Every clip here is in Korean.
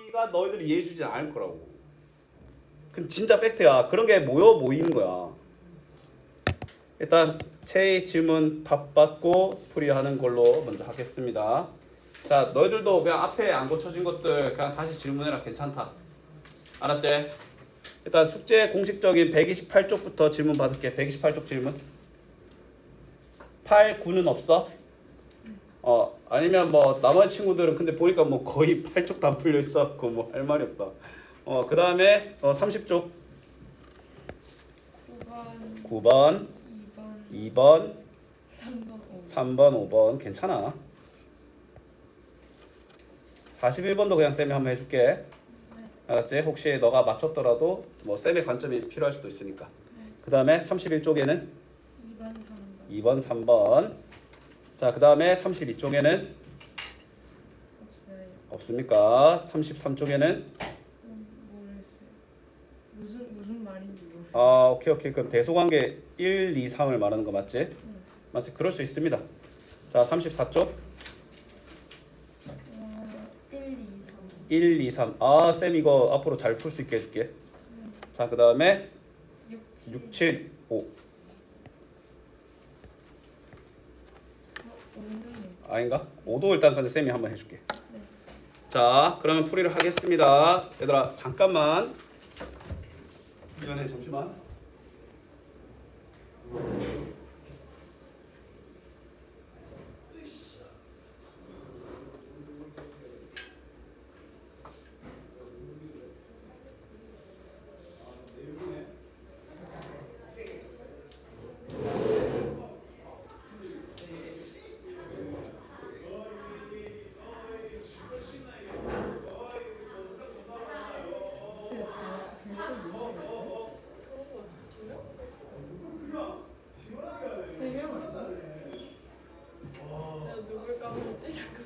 풀이가 너희들이 이해해 주지 않을 거라고. 그 진짜 팩트야. 그런 게 모이는 거야. 일단 체의 질문 답받고 풀이하는 걸로 먼저 하겠습니다. 자, 너희들도 그냥 앞에 안 고쳐진 것들 그냥 다시 질문해라. 괜찮다. 알았지? 일단 숙제 공식적인 128쪽부터 질문 받을게. 128쪽 질문. 8, 9는 없어? 아니면 뭐 나머지 친구들은 근데 보니까 뭐 거의 8쪽도 안 풀려 있었고 뭐 할 말이 없다. 그 다음에 30쪽 9번 2번 3번 5번 괜찮아. 41번도 그냥 쌤이 한번 해줄게. 알았지? 혹시 너가 맞췄더라도 뭐 쌤의 관점이 필요할 수도 있으니까. 그 다음에 31쪽에는 2번 3번. 자, 그 다음에 32쪽에는 없습니까? 33쪽에는 무슨 말인지 모르겠어요. 오케이. 그럼 대소관계 1, 2, 3을 말하는 거 맞지? 맞지? 그럴 수 있습니다. 자, 34쪽 1, 2, 3. 쌤 이거 앞으로 잘 풀 수 있게 해줄게. 자, 그 다음에 6, 7, 5. 아닌가? 5도 일단 근데 쌤이 한번 해줄게. 자, 그러면 풀이를 하겠습니다. 얘들아 잠깐만. 미안해, 잠시만. 누굴 까먹었지? 잠깐만.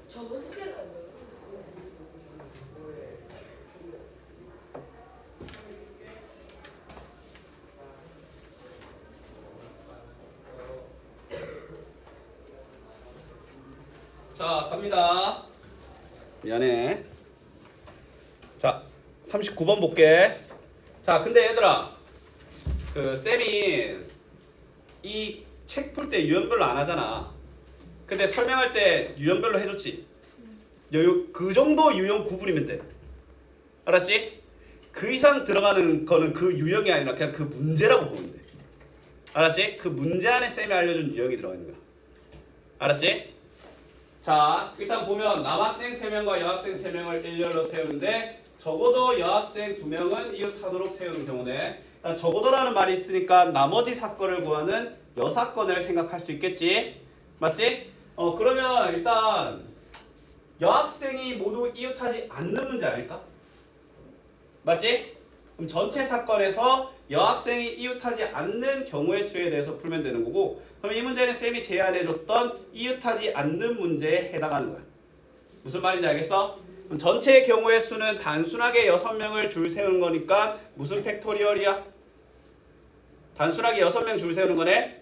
저번 숙제를 안 해요. 자, 갑니다. 미안해. 자, 39번 볼게. 자, 근데 얘들아, 그 쌤이 이 책 풀 때 유형별로 안 하잖아. 근데 설명할 때 유형별로 해줬지. 그 정도 유형 구분이면 돼. 알았지? 그 이상 들어가는 거는 그 유형이 아니라 그냥 그 문제라고 보면 돼. 알았지? 그 문제 안에 쌤이 알려준 유형이 들어가 있는 거야. 알았지? 자, 일단 보면 남학생 3명과 여학생 3명을 일렬로 세우는데 적어도 여학생 2명은 이웃하도록 세우는 경우네. 적어도라는 말이 있으니까 나머지 사건을 구하는 여사건을 생각할 수 있겠지? 맞지? 그러면 일단 여학생이 모두 이웃하지 않는 문제 아닐까? 맞지? 그럼 전체 사건에서 여학생이 이웃하지 않는 경우의 수에 대해서 풀면 되는 거고, 그럼 이 문제는 쌤이 제안해줬던 이웃하지 않는 문제에 해당하는 거야. 무슨 말인지 알겠어? 그럼 전체 경우의 수는 단순하게 6명을 줄 세우는 거니까 무슨 팩토리얼이야? 단순하게 6명 줄 세우는 거네?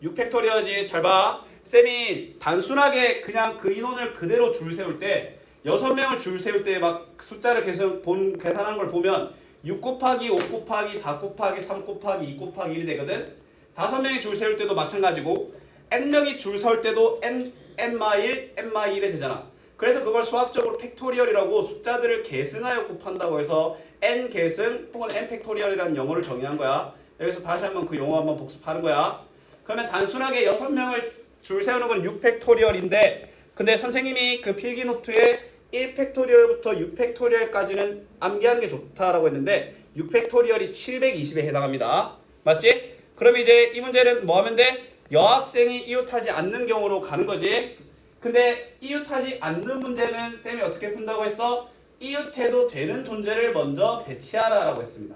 6팩토리얼이지. 잘 봐. 쌤이 단순하게 그냥 그 인원을 그대로 줄 세울 때 6명을 줄 세울 때 막 숫자를 계산한 걸 보면 6 곱하기 5 곱하기 4 곱하기 3 곱하기 2 곱하기 1이 되거든. 5명이 줄 세울 때도 마찬가지고 n명이 줄 세울 때도 n-1, n-1이 되잖아. 그래서 그걸 수학적으로 팩토리얼이라고 숫자들을 계승하여 곱한다고 해서 n 계승 혹은 n 팩토리얼이라는 용어를 정의한 거야. 여기서 다시 한번 그 용어 한번 복습하는 거야. 그러면 단순하게 6명을 줄 세우는 건 6팩토리얼인데, 근데 선생님이 그 필기노트에 1팩토리얼부터 6팩토리얼까지는 암기하는 게 좋다라고 했는데 6팩토리얼이 720에 해당합니다. 맞지? 그럼 이제 이 문제는 뭐 하면 돼? 여학생이 이웃하지 않는 경우로 가는 거지. 근데 이웃하지 않는 문제는 쌤이 어떻게 푼다고 했어? 이웃해도 되는 존재를 먼저 배치하라라고 했습니다.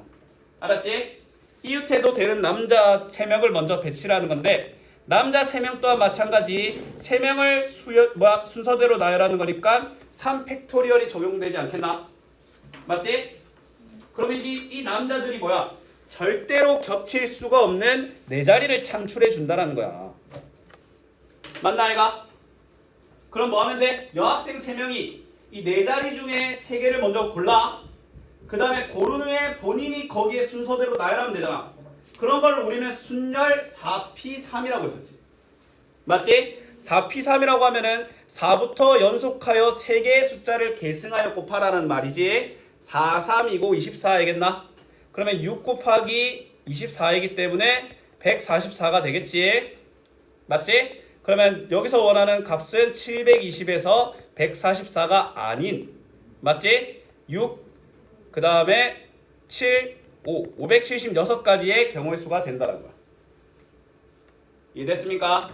알았지? 이웃해도 되는 남자 3명을 먼저 배치를 하는 건데 남자 3명 또한 마찬가지 3명을 순서대로 나열하는 거니까 3팩토리얼이 적용되지 않겠나? 맞지? 그러면 이 남자들이 뭐야? 절대로 겹칠 수가 없는 네 자리를 창출해 준다라는 거야. 맞나 아이가? 그럼 뭐 하면 돼? 여학생 3명이 이 네 자리 중에 3개를 먼저 골라. 그 다음에 고른 후에 본인이 거기에 순서대로 나열하면 되잖아. 그런 걸 우리는 순열 4P3이라고 했었지. 맞지? 4P3이라고 하면은 4부터 연속하여 3개의 숫자를 계승하여 곱하라는 말이지. 4, 3이고 24이겠나? 그러면 6 곱하기 24이기 때문에 144가 되겠지. 맞지? 그러면 여기서 원하는 값은 720에서 144가 아닌, 맞지? 6, 그 다음에 7, 5, 576가지의 경우의 수가 된다는 거야. 이해됐습니까?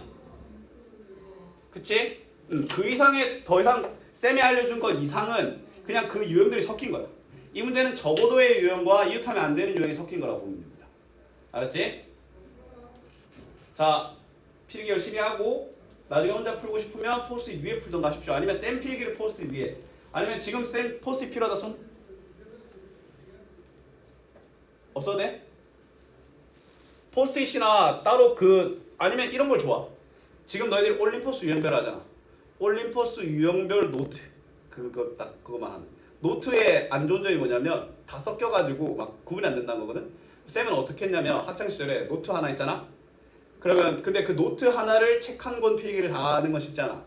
그치? 그 이상의 더 이상 쌤이 알려준 것 이상은 그냥 그 유형들이 섞인 거야. 이 문제는 적어도의 유형과 이웃하면 안 되는 유형이 섞인 거라고 보면 됩니다. 알았지? 자, 필기 열심히 하고 나중에 혼자 풀고 싶으면 포스트잇 위에 풀던가 하십시오. 아니면 쌤 필기를 포스트잇 위에. 아니면 지금 쌤 포스트잇 필요하다 손? 없어도 돼? 포스트잇이나 따로 아니면 이런 걸 좋아. 지금 너희들이 올림포스 유형별 하잖아. 올림포스 유형별 노트 그거 딱 그거만 하는. 노트의 안 좋은 점이 뭐냐면 다 섞여가지고 막 구분이 안 된다는 거거든. 쌤은 어떻게 했냐면 학창 시절에 노트 하나 있잖아. 그러면 근데 그 노트 하나를 책 한 권 필기를 다 하는 건 쉽지 않아.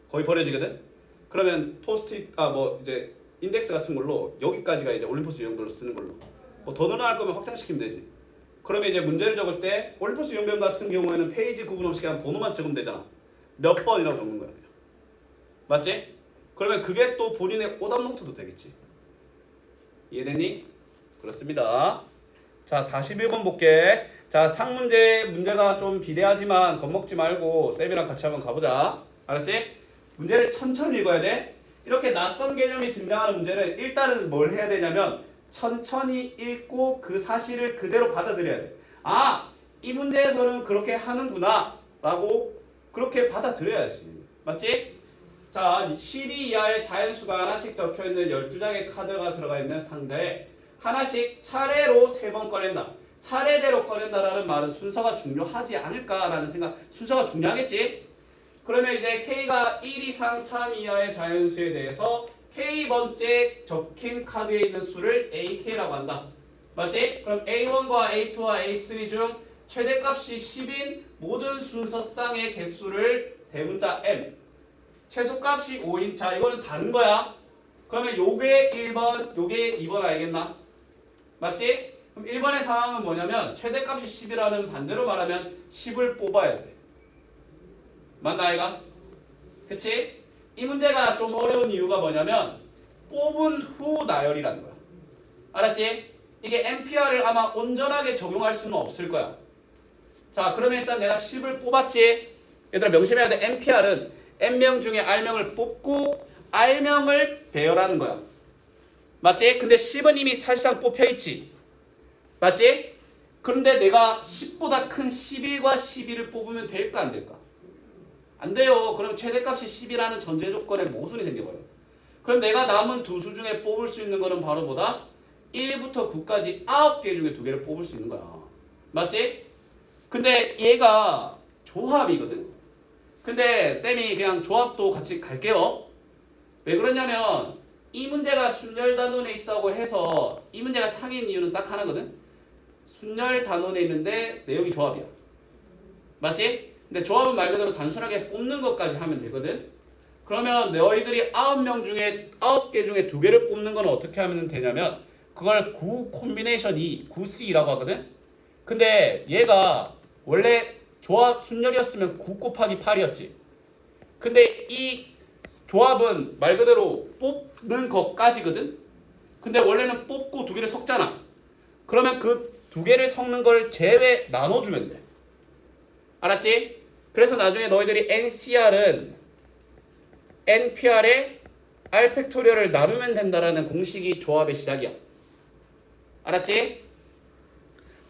거의 버려지거든. 그러면 포스트잇 뭐 이제 인덱스 같은 걸로 여기까지가 이제 올림포스 유형별로 쓰는 걸로. 뭐 더 늘어날 거면 확장시키면 되지. 그러면 이제 문제를 적을 때 올림포스 유형별 같은 경우에는 페이지 구분 없이 그냥 번호만 적으면 되잖아. 몇 번이라고 적는 거야. 그냥. 맞지? 그러면 그게 또 본인의 오답 노트도 되겠지. 이해됐니? 그렇습니다. 자, 41번 볼게. 자, 문제가 좀 비대하지만 겁먹지 말고 쌤이랑 같이 한번 가보자. 알았지? 문제를 천천히 읽어야 돼. 이렇게 낯선 개념이 등장하는 문제는 일단은 뭘 해야 되냐면 천천히 읽고 그 사실을 그대로 받아들여야 돼. 아, 이 문제에서는 그렇게 하는구나 라고 그렇게 받아들여야지. 맞지? 자, 12 이하의 자연수가 하나씩 적혀있는 12장의 카드가 들어가 있는 상자에 하나씩 차례로 3번 꺼낸다. 차례대로 꺼낸다라는 말은 순서가 중요하지 않을까라는 생각. 순서가 중요하겠지? 그러면 이제 K가 1 이상 3 이하의 자연수에 대해서 K번째 적힌 카드에 있는 수를 AK라고 한다. 맞지? 그럼 A1과 A2와 A3 중 최대값이 10인 모든 순서쌍의 개수를 대문자 M, 최소값이 5인. 자, 이거는 다른 거야. 그러면 요게 1번, 요게 2번 알겠나? 맞지? 그럼 1번의 상황은 뭐냐면 최대값이 10이라는 반대로 말하면 10을 뽑아야 돼. 맞나 아이가? 그치? 이 문제가 좀 어려운 이유가 뭐냐면 뽑은 후 나열이라는 거야. 알았지? 이게 MPR을 아마 온전하게 적용할 수는 없을 거야. 자, 그러면 일단 내가 10을 뽑았지? 얘들아 명심해야 돼. MPR은 N명 중에 R명을 뽑고 R명을 배열하는 거야. 맞지? 근데 10은 이미 사실상 뽑혀있지. 맞지? 그런데 내가 10보다 큰 11과 12를 뽑으면 될까 안 될까? 안 돼요. 그럼 최대값이 10이라는 전제 조건에 모순이 생겨버려. 그럼 내가 남은 두 수 중에 뽑을 수 있는 거는 바로 뭐다? 1부터 9까지 9개 중에 2개를 뽑을 수 있는 거야. 맞지? 근데 얘가 조합이거든. 근데 쌤이 그냥 조합도 같이 갈게요. 왜 그러냐면 이 문제가 순열 단원에 있다고 해서 이 문제가 상인 이유는 딱 하나거든. 순열 단원에 있는데 내용이 조합이야. 맞지? 근데 조합은 말 그대로 단순하게 뽑는 것까지 하면 되거든. 그러면 너희들이 9명 중에 9개 중에 2개를 뽑는 건 어떻게 하면 되냐면 그걸 9 콤비네이션 2, 9C라고 하거든. 근데 얘가 원래 조합 순열이었으면 9 곱하기 8이었지. 근데 이 조합은 말 그대로 뽑는 것까지거든. 근데 원래는 뽑고 2개를 섞잖아. 그러면 그 2개를 섞는 걸 제외 나눠주면 돼. 알았지? 그래서 나중에 너희들이 NCR은 NPR에 R 팩토리얼을 나누면 된다라는 공식이 조합의 시작이야. 알았지?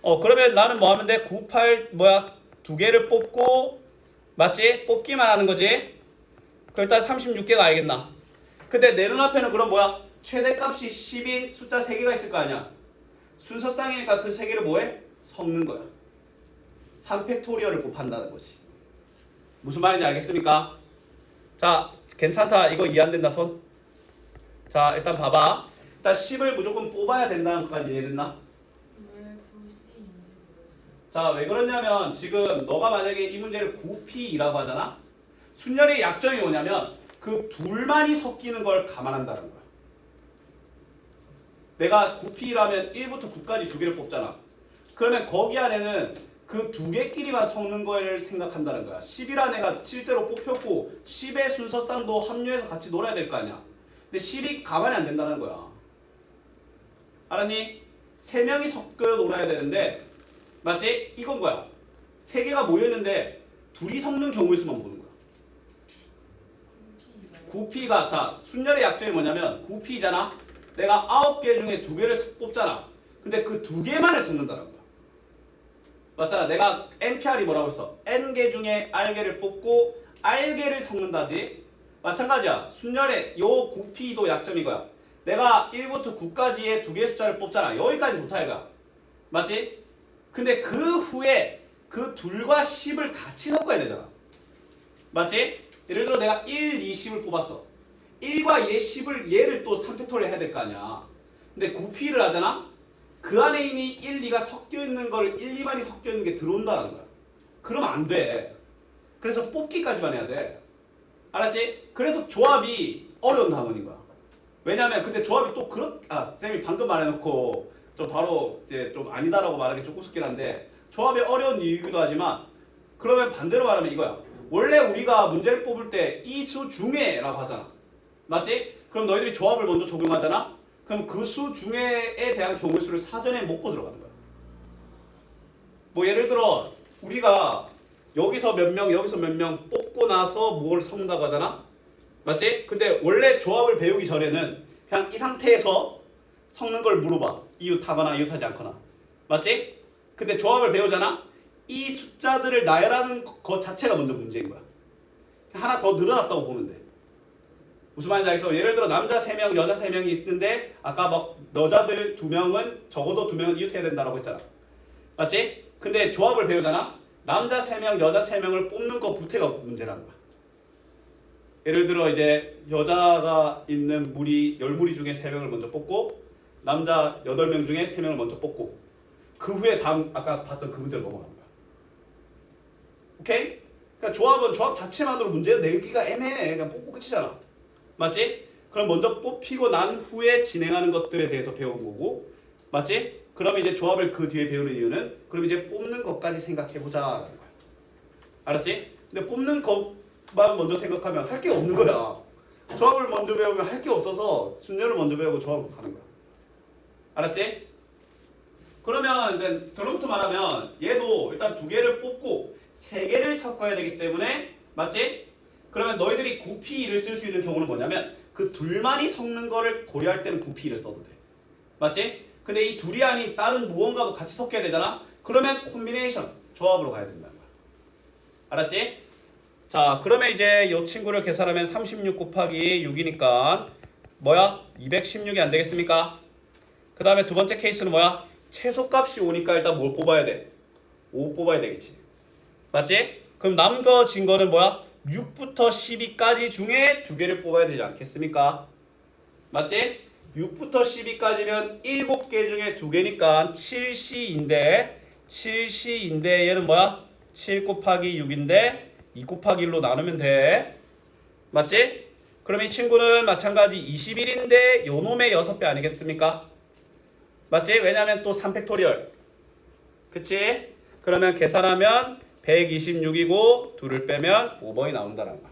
그러면 나는 뭐 하면 돼? 98 뭐야? 두 개를 뽑고 맞지? 뽑기만 하는 거지. 그럼 일단 36개가 알겠나? 근데 내 눈앞에는 그럼 뭐야? 최대값이 10인 숫자 3개가 있을 거 아니야. 순서쌍이니까 그 3개를 뭐해? 섞는 거야. 3팩토리얼을 곱한다는 거지. 무슨 말인지 알겠습니까? 자, 괜찮다. 이거 이해 안 된다, 손. 자, 일단 봐봐. 일단 10을 무조건 뽑아야 된다는 것까지 이해됐나? 왜 9C인지 모르겠어요. 자, 왜 그러냐면 지금 너가 만약에 이 문제를 9P라고 하잖아? 순열의 약점이 뭐냐면 그 둘만이 섞이는 걸 감안한다는 거야. 내가 9P라면 1부터 9까지 두 개를 뽑잖아. 그러면 거기 안에는 그 두 개끼리만 섞는 거를 생각한다는 거야. 10이라는 애가 실제로 뽑혔고 10의 순서쌍도 합류해서 같이 놀아야 될 거 아니야. 근데 10이 가만히 안 된다는 거야. 알았니? 3명이 섞여 놀아야 되는데 맞지? 이건 거야. 3개가 모였는데 둘이 섞는 경우의 수만 보는 거야. 9P가 자 순열의 약점이 뭐냐면 9P잖아. 내가 9개 중에 2개를 뽑잖아. 근데 그 2개만을 섞는다는 거야. 맞잖아. 내가 NPR이 뭐라고 했어? N개 중에 R개를 뽑고 R개를 섞는다지. 마찬가지야. 순열의 요 9P도 약점이 거야. 내가 1부터 9까지의 2개의 숫자를 뽑잖아. 여기까지 좋다 이거야. 맞지? 근데 그 후에 그 둘과 10을 같이 섞어야 되잖아. 맞지? 예를 들어 내가 1, 2, 10을 뽑았어. 1과 얘 10을 얘를 또 3팩토리얼 해야 될 거 아니야. 근데 9P를 하잖아? 그 안에 이미 1, 2가 섞여 있는 걸 1, 2만이 섞여 있는 게 들어온다는 거야. 그러면 안 돼. 그래서 뽑기까지만 해야 돼. 알았지? 그래서 조합이 어려운 학원인 거야. 왜냐면 근데 조합이 또 쌤이 방금 말해놓고 좀 바로 이제 좀 아니다라고 말하기 좀 우습긴 한데 조합이 어려운 이유기도 하지만 그러면 반대로 말하면 이거야. 원래 우리가 문제를 뽑을 때 이 수 중에라고 하잖아. 맞지? 그럼 너희들이 조합을 먼저 적용하잖아? 그럼 그 수 중에에 대한 경우의 수를 사전에 먹고 들어가는 거야. 뭐 예를 들어 우리가 여기서 몇 명 여기서 몇 명 뽑고 나서 뭘 섞는다고 하잖아? 맞지? 근데 원래 조합을 배우기 전에는 그냥 이 상태에서 섞는 걸 물어봐. 이웃하거나 이웃하지 않거나. 맞지? 근데 조합을 배우잖아? 이 숫자들을 나열하는 것 자체가 먼저 문제인 거야. 하나 더 늘어났다고 보면 돼. 무슨 말인지 알겠어? 예를 들어 남자 3명, 여자 3명이 있는데 아까 막 여자들 2명은 적어도 2명은 이웃해야 된다고 했잖아. 맞지? 근데 조합을 배우잖아? 남자 3명, 여자 3명을 뽑는 것부터가 문제라는 거야. 예를 들어 이제 여자가 있는 무리 10무리 중에 3명을 먼저 뽑고 남자 8명 중에 3명을 먼저 뽑고 그 후에 다음 아까 봤던 그 문제로 넘어가는 거야. 오케이? 그러니까 조합은 조합 자체만으로 문제 내기가 애매해. 그냥 뽑고 끝이잖아. 맞지? 그럼 먼저 뽑히고 난 후에 진행하는 것들에 대해서 배운 거고 맞지? 그럼 이제 조합을 그 뒤에 배우는 이유는 그럼 이제 뽑는 것까지 생각해보자라는 거야. 알았지? 근데 뽑는 것만 먼저 생각하면 할 게 없는 거야. 조합을 먼저 배우면 할 게 없어서 순열을 먼저 배우고 조합을 하는 거야. 알았지? 그러면 이제 드럼트 말하면 얘도 일단 2개를 뽑고 3개를 섞어야 되기 때문에 맞지? 그러면 너희들이 9P를 쓸 수 있는 경우는 뭐냐면 그 둘만이 섞는 거를 고려할 때는 9P를 써도 돼. 맞지? 근데 이 둘이 아닌 다른 무언가도 같이 섞여야 되잖아? 그러면 콤비네이션, 조합으로 가야 된다는 거야. 알았지? 자, 그러면 이제 이 친구를 계산하면 36 곱하기 6이니까 뭐야? 216이 안 되겠습니까? 그 다음에 두 번째 케이스는 뭐야? 최소값이 5니까 일단 뭘 뽑아야 돼? 5 뽑아야 되겠지. 맞지? 그럼 남겨진 거는 뭐야? 6부터 12까지 중에 2개를 뽑아야 되지 않겠습니까? 맞지? 6부터 12까지면 7개 중에 2개니까 7C인데 얘는 뭐야? 7 곱하기 6인데 2 곱하기 1로 나누면 돼. 맞지? 그럼 이 친구는 마찬가지 21인데 요놈의 6배 아니겠습니까? 맞지? 왜냐면 또 3팩토리얼. 그치? 그러면 계산하면 126이고 2를 빼면 5번이 나온다는 거야.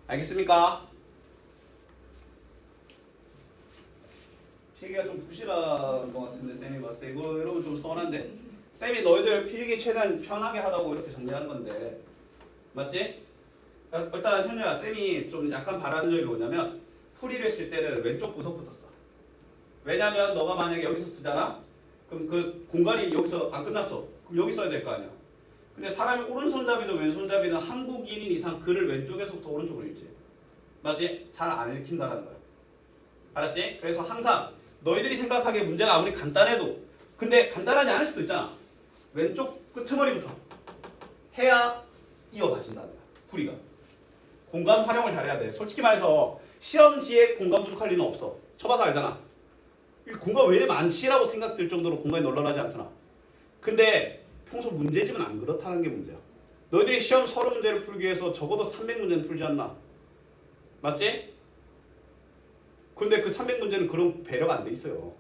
알겠습니까? 필기가 좀 부실한 것 같은데 쌤이 봤을 때 이거 여러분 좀 서운한데 쌤이 너희들 필기 최대한 편하게 하라고 이렇게 정리한 건데 맞지? 일단 현우야 쌤이 좀 약간 바라는 점이 뭐냐면 풀이를 쓸 때는 왼쪽 구석부터 써. 왜냐면 너가 만약에 여기서 쓰잖아? 그럼 그 공간이 여기서 안 끝났어. 그럼 여기 써야 될 거 아니야. 근데 사람이 오른손잡이든 왼손잡이든 한국인인 이상 글을 왼쪽에서부터 오른쪽으로 읽지. 맞지? 잘 안 읽힌다는 거야. 알았지? 그래서 항상 너희들이 생각하기에 문제가 아무리 간단해도 근데 간단하지 않을 수도 있잖아. 왼쪽 끄트머리부터 해야 이어가신다는 거야. 풀이가. 공간 활용을 잘해야 돼. 솔직히 말해서 시험지에 공간 부족할 리는 없어. 쳐봐서 알잖아. 이 공간 왜 이렇게 많지라고 생각될 정도로 공간이 널널하지 않더나. 근데 평소 문제집은 안 그렇다는 게 문제야. 너희들이 시험 30문제를 풀기 위해서 적어도 300문제는 풀지 않나? 맞지? 근데 그 300문제는 그런 배려가 안 돼 있어요.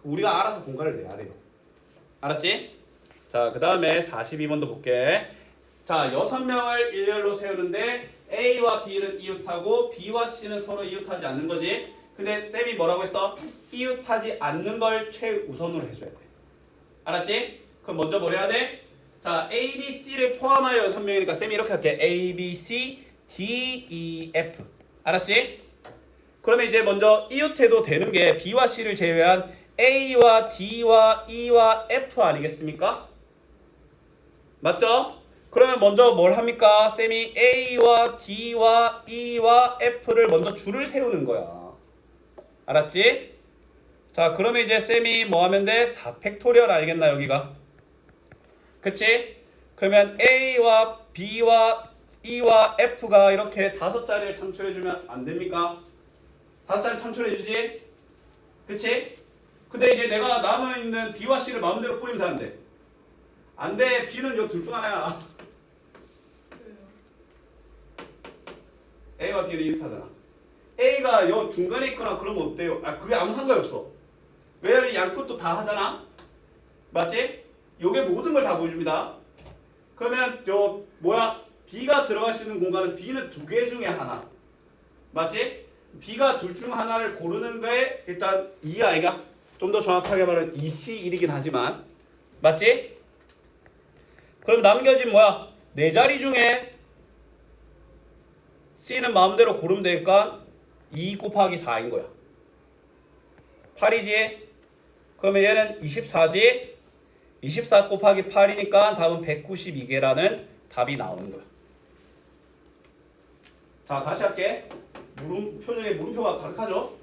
우리가 알아서 공간을 내야 돼요. 알았지? 자, 그 다음에 42번도 볼게. 자, 6명을 일렬로 세우는데 A와 B는 이웃하고 B와 C는 서로 이웃하지 않는 거지. 근데 쌤이 뭐라고 했어? 이웃하지 않는 걸 최우선으로 해줘야 돼. 알았지? 그럼 먼저 뭘 해야 돼? 자, A, B, C를 포함하여 6명이니까 쌤이 이렇게 할게. A, B, C, D, E, F. 알았지? 그러면 이제 먼저 이웃해도 되는 게 B와 C를 제외한 A와 D와 E와 F 아니겠습니까? 맞죠? 그러면 먼저 뭘 합니까? 쌤이 A와 D와 E와 F를 먼저 줄을 세우는 거야. 알았지? 자, 그러면 이제 쌤이 뭐 하면 돼? 4팩토리얼 알겠나 여기가? 그치? 그러면 A와 B와 E와 F가 이렇게 5자리를 창출해주면 안 됩니까? 5자리 창출해주지? 그치? 근데 이제 내가 남아있는 D와 C를 마음대로 뿌리면 되는데 안 돼. B는 요 둘 중 하나야. 왜요? A와 B는 이웃하잖아. A가 요 중간에 있거나 그러면 어때요? 아, 그게 아무 상관이 없어. 왜냐면 양끝도 다 하잖아. 맞지? 요게 모든 걸 다 보여줍니다. 그러면 요 뭐야? B가 들어갈 수 있는 공간은 B는 2개 중에 하나. 맞지? B가 둘 중 하나를 고르는 게 일단 이 아이가 좀 더 정확하게 말하면 EC1이긴 하지만 맞지? 그럼 남겨진 뭐야? 4자리 중에 C는 마음대로 고르면 되니까 2 곱하기 4인 거야. 8이지? 그러면 얘는 24지? 24 곱하기 8이니까 답은 192개라는 답이 나오는 거야. 자, 다시 할게. 표정에 물음표가 가득하죠?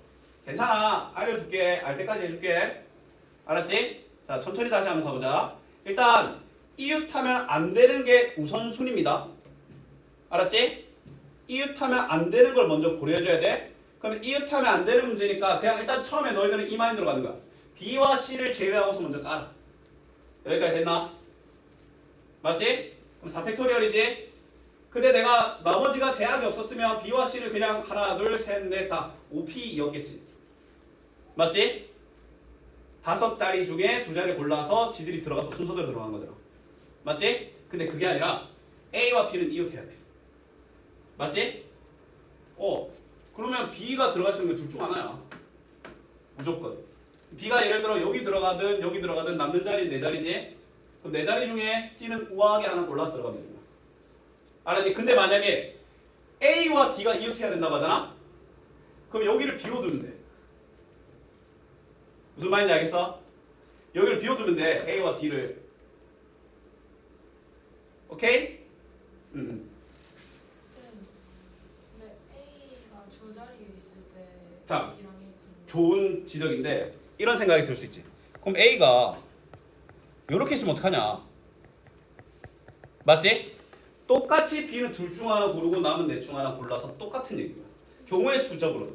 괜찮아. 알려줄게. 알 때까지 해줄게. 알았지? 자, 천천히 다시 한번 가보자. 일단 이웃하면 안 되는 게 우선순위입니다. 알았지? 이웃하면 안 되는 걸 먼저 고려해줘야 돼. 그러면 이웃하면 안 되는 문제니까 그냥 일단 처음에 너희들은 이 마인드로 가는 거야. B와 C를 제외하고서 먼저 깔아. 여기까지 됐나? 맞지? 그럼 4팩토리얼이지? 근데 내가 나머지가 제약이 없었으면 B와 C를 그냥 하나, 둘, 셋, 넷 다 5P이었겠지. 맞지? 5자리 중에 2자리를 골라서 지들이 들어가서 순서대로 들어간 거잖아. 맞지? 근데 그게 아니라 A와 B는 이웃해야 돼. 맞지? 그러면 B가 들어갈 수 있는 게 둘 중 하나야. 무조건. B가 예를 들어 여기 들어가든 여기 들어가든 남는 자리 4자리지? 그럼 4자리 중에 C는 우아하게 하나 골라서 들어가면 되는 거야. 알았니? 근데 만약에 A와 D가 이웃해야 된다고 하잖아? 그럼 여기를 비워두면 돼. 무슨 말인지 알겠어? 여기를 비워두면 돼. A와 D를. 오케이? 쌤, 근데 A가 저 자리에 있을 때 자, B랑 이렇게 좋은 지적인데 이런 생각이 들 수 있지. 그럼 A가 이렇게 있으면 어떡하냐? 맞지? 똑같이 B는 둘 중 하나 고르고 남은 넷 중 하나 골라서 똑같은 얘기야. 경우의 수적으로.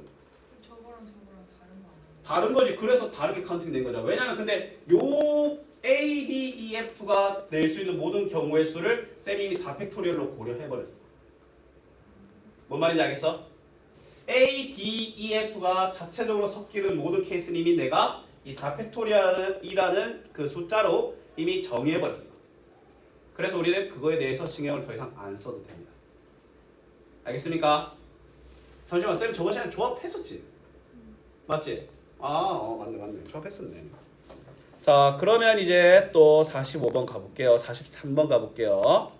저거랑 다른 거 아니에요? 다른 거지. 그래서 다르게 카운팅 된 거잖아. 왜냐면 근데 요 A, D, E, F가 낼 수 있는 모든 경우의 수를 쌤이 이미 4팩토리얼로 고려해버렸어. 뭔 말인지 알겠어? A, D, E, F가 자체적으로 섞이는 모든 케이스는 이미 내가 이 4팩토리얼이라는 그 숫자로 이미 정의해버렸어. 그래서 우리는 그거에 대해서 신경을 더 이상 안 써도 됩니다. 알겠습니까? 잠시만, 쌤 저번 시간에 조합했었지? 맞지? 맞네. 조합했었네. 자, 그러면 이제 또 45번 가볼게요. 43번 가볼게요.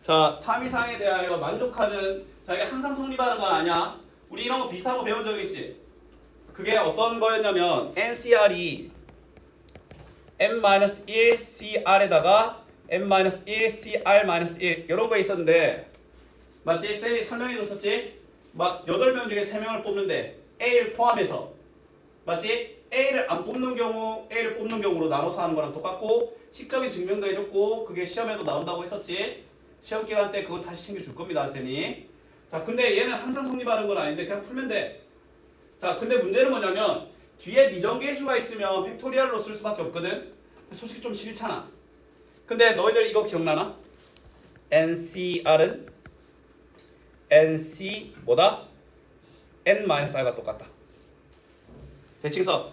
자, 3 이상에 대하여 만족하는, 자, 이게 항상 성립하는 건 아니야. 우리 이런 거 비슷한 거 배운 적 있지? 그게 어떤 거였냐면 NCR이 n-1cr에다가 n-1cr-1 이런 거 있었는데 맞지? 쌤이 설명해 줬었지? 막 8명 중에 3명을 뽑는데 A를 포함해서 맞지? A를 안 뽑는 경우 A를 뽑는 경우로 나눠서 하는 거랑 똑같고 식적인 증명도 해줬고 그게 시험에도 나온다고 했었지? 시험 기간 때 그거 다시 챙겨줄 겁니다 쌤이. 자 근데 얘는 항상 성립하는 건 아닌데 그냥 풀면 돼. 자 근데 문제는 뭐냐면 뒤에 미정계수가 있으면 팩토리얼로 쓸 수밖에 없거든. 솔직히 좀 싫잖아. 근데 너희들 이거 기억나나? NCR은 NC 뭐다? N-R과 똑같다. 대칭선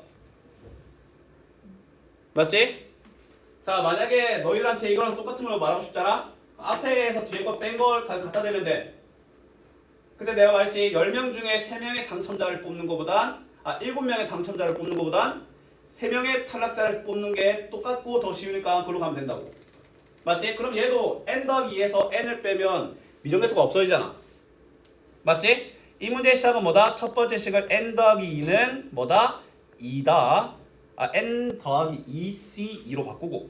맞지? 자 만약에 너희들한테 이거랑 똑같은 걸 말하고 싶잖아? 앞에서 뒤에 거 뺀 걸 갖다 대면 돼. 근데 내가 말했지 10명 중에 3명의 당첨자를 뽑는 것보단 7명의 당첨자를 뽑는 것보단 3명의 탈락자를 뽑는 게 똑같고 더 쉬우니까 그걸로 가면 된다고. 맞지? 그럼 얘도 n-2에서 n을 빼면 미정계수가 없어지잖아. 맞지? 이 문제의 시작은 뭐다? 첫 번째 식을 n-2는 뭐다? 2다. n 더하기 2c2로 바꾸고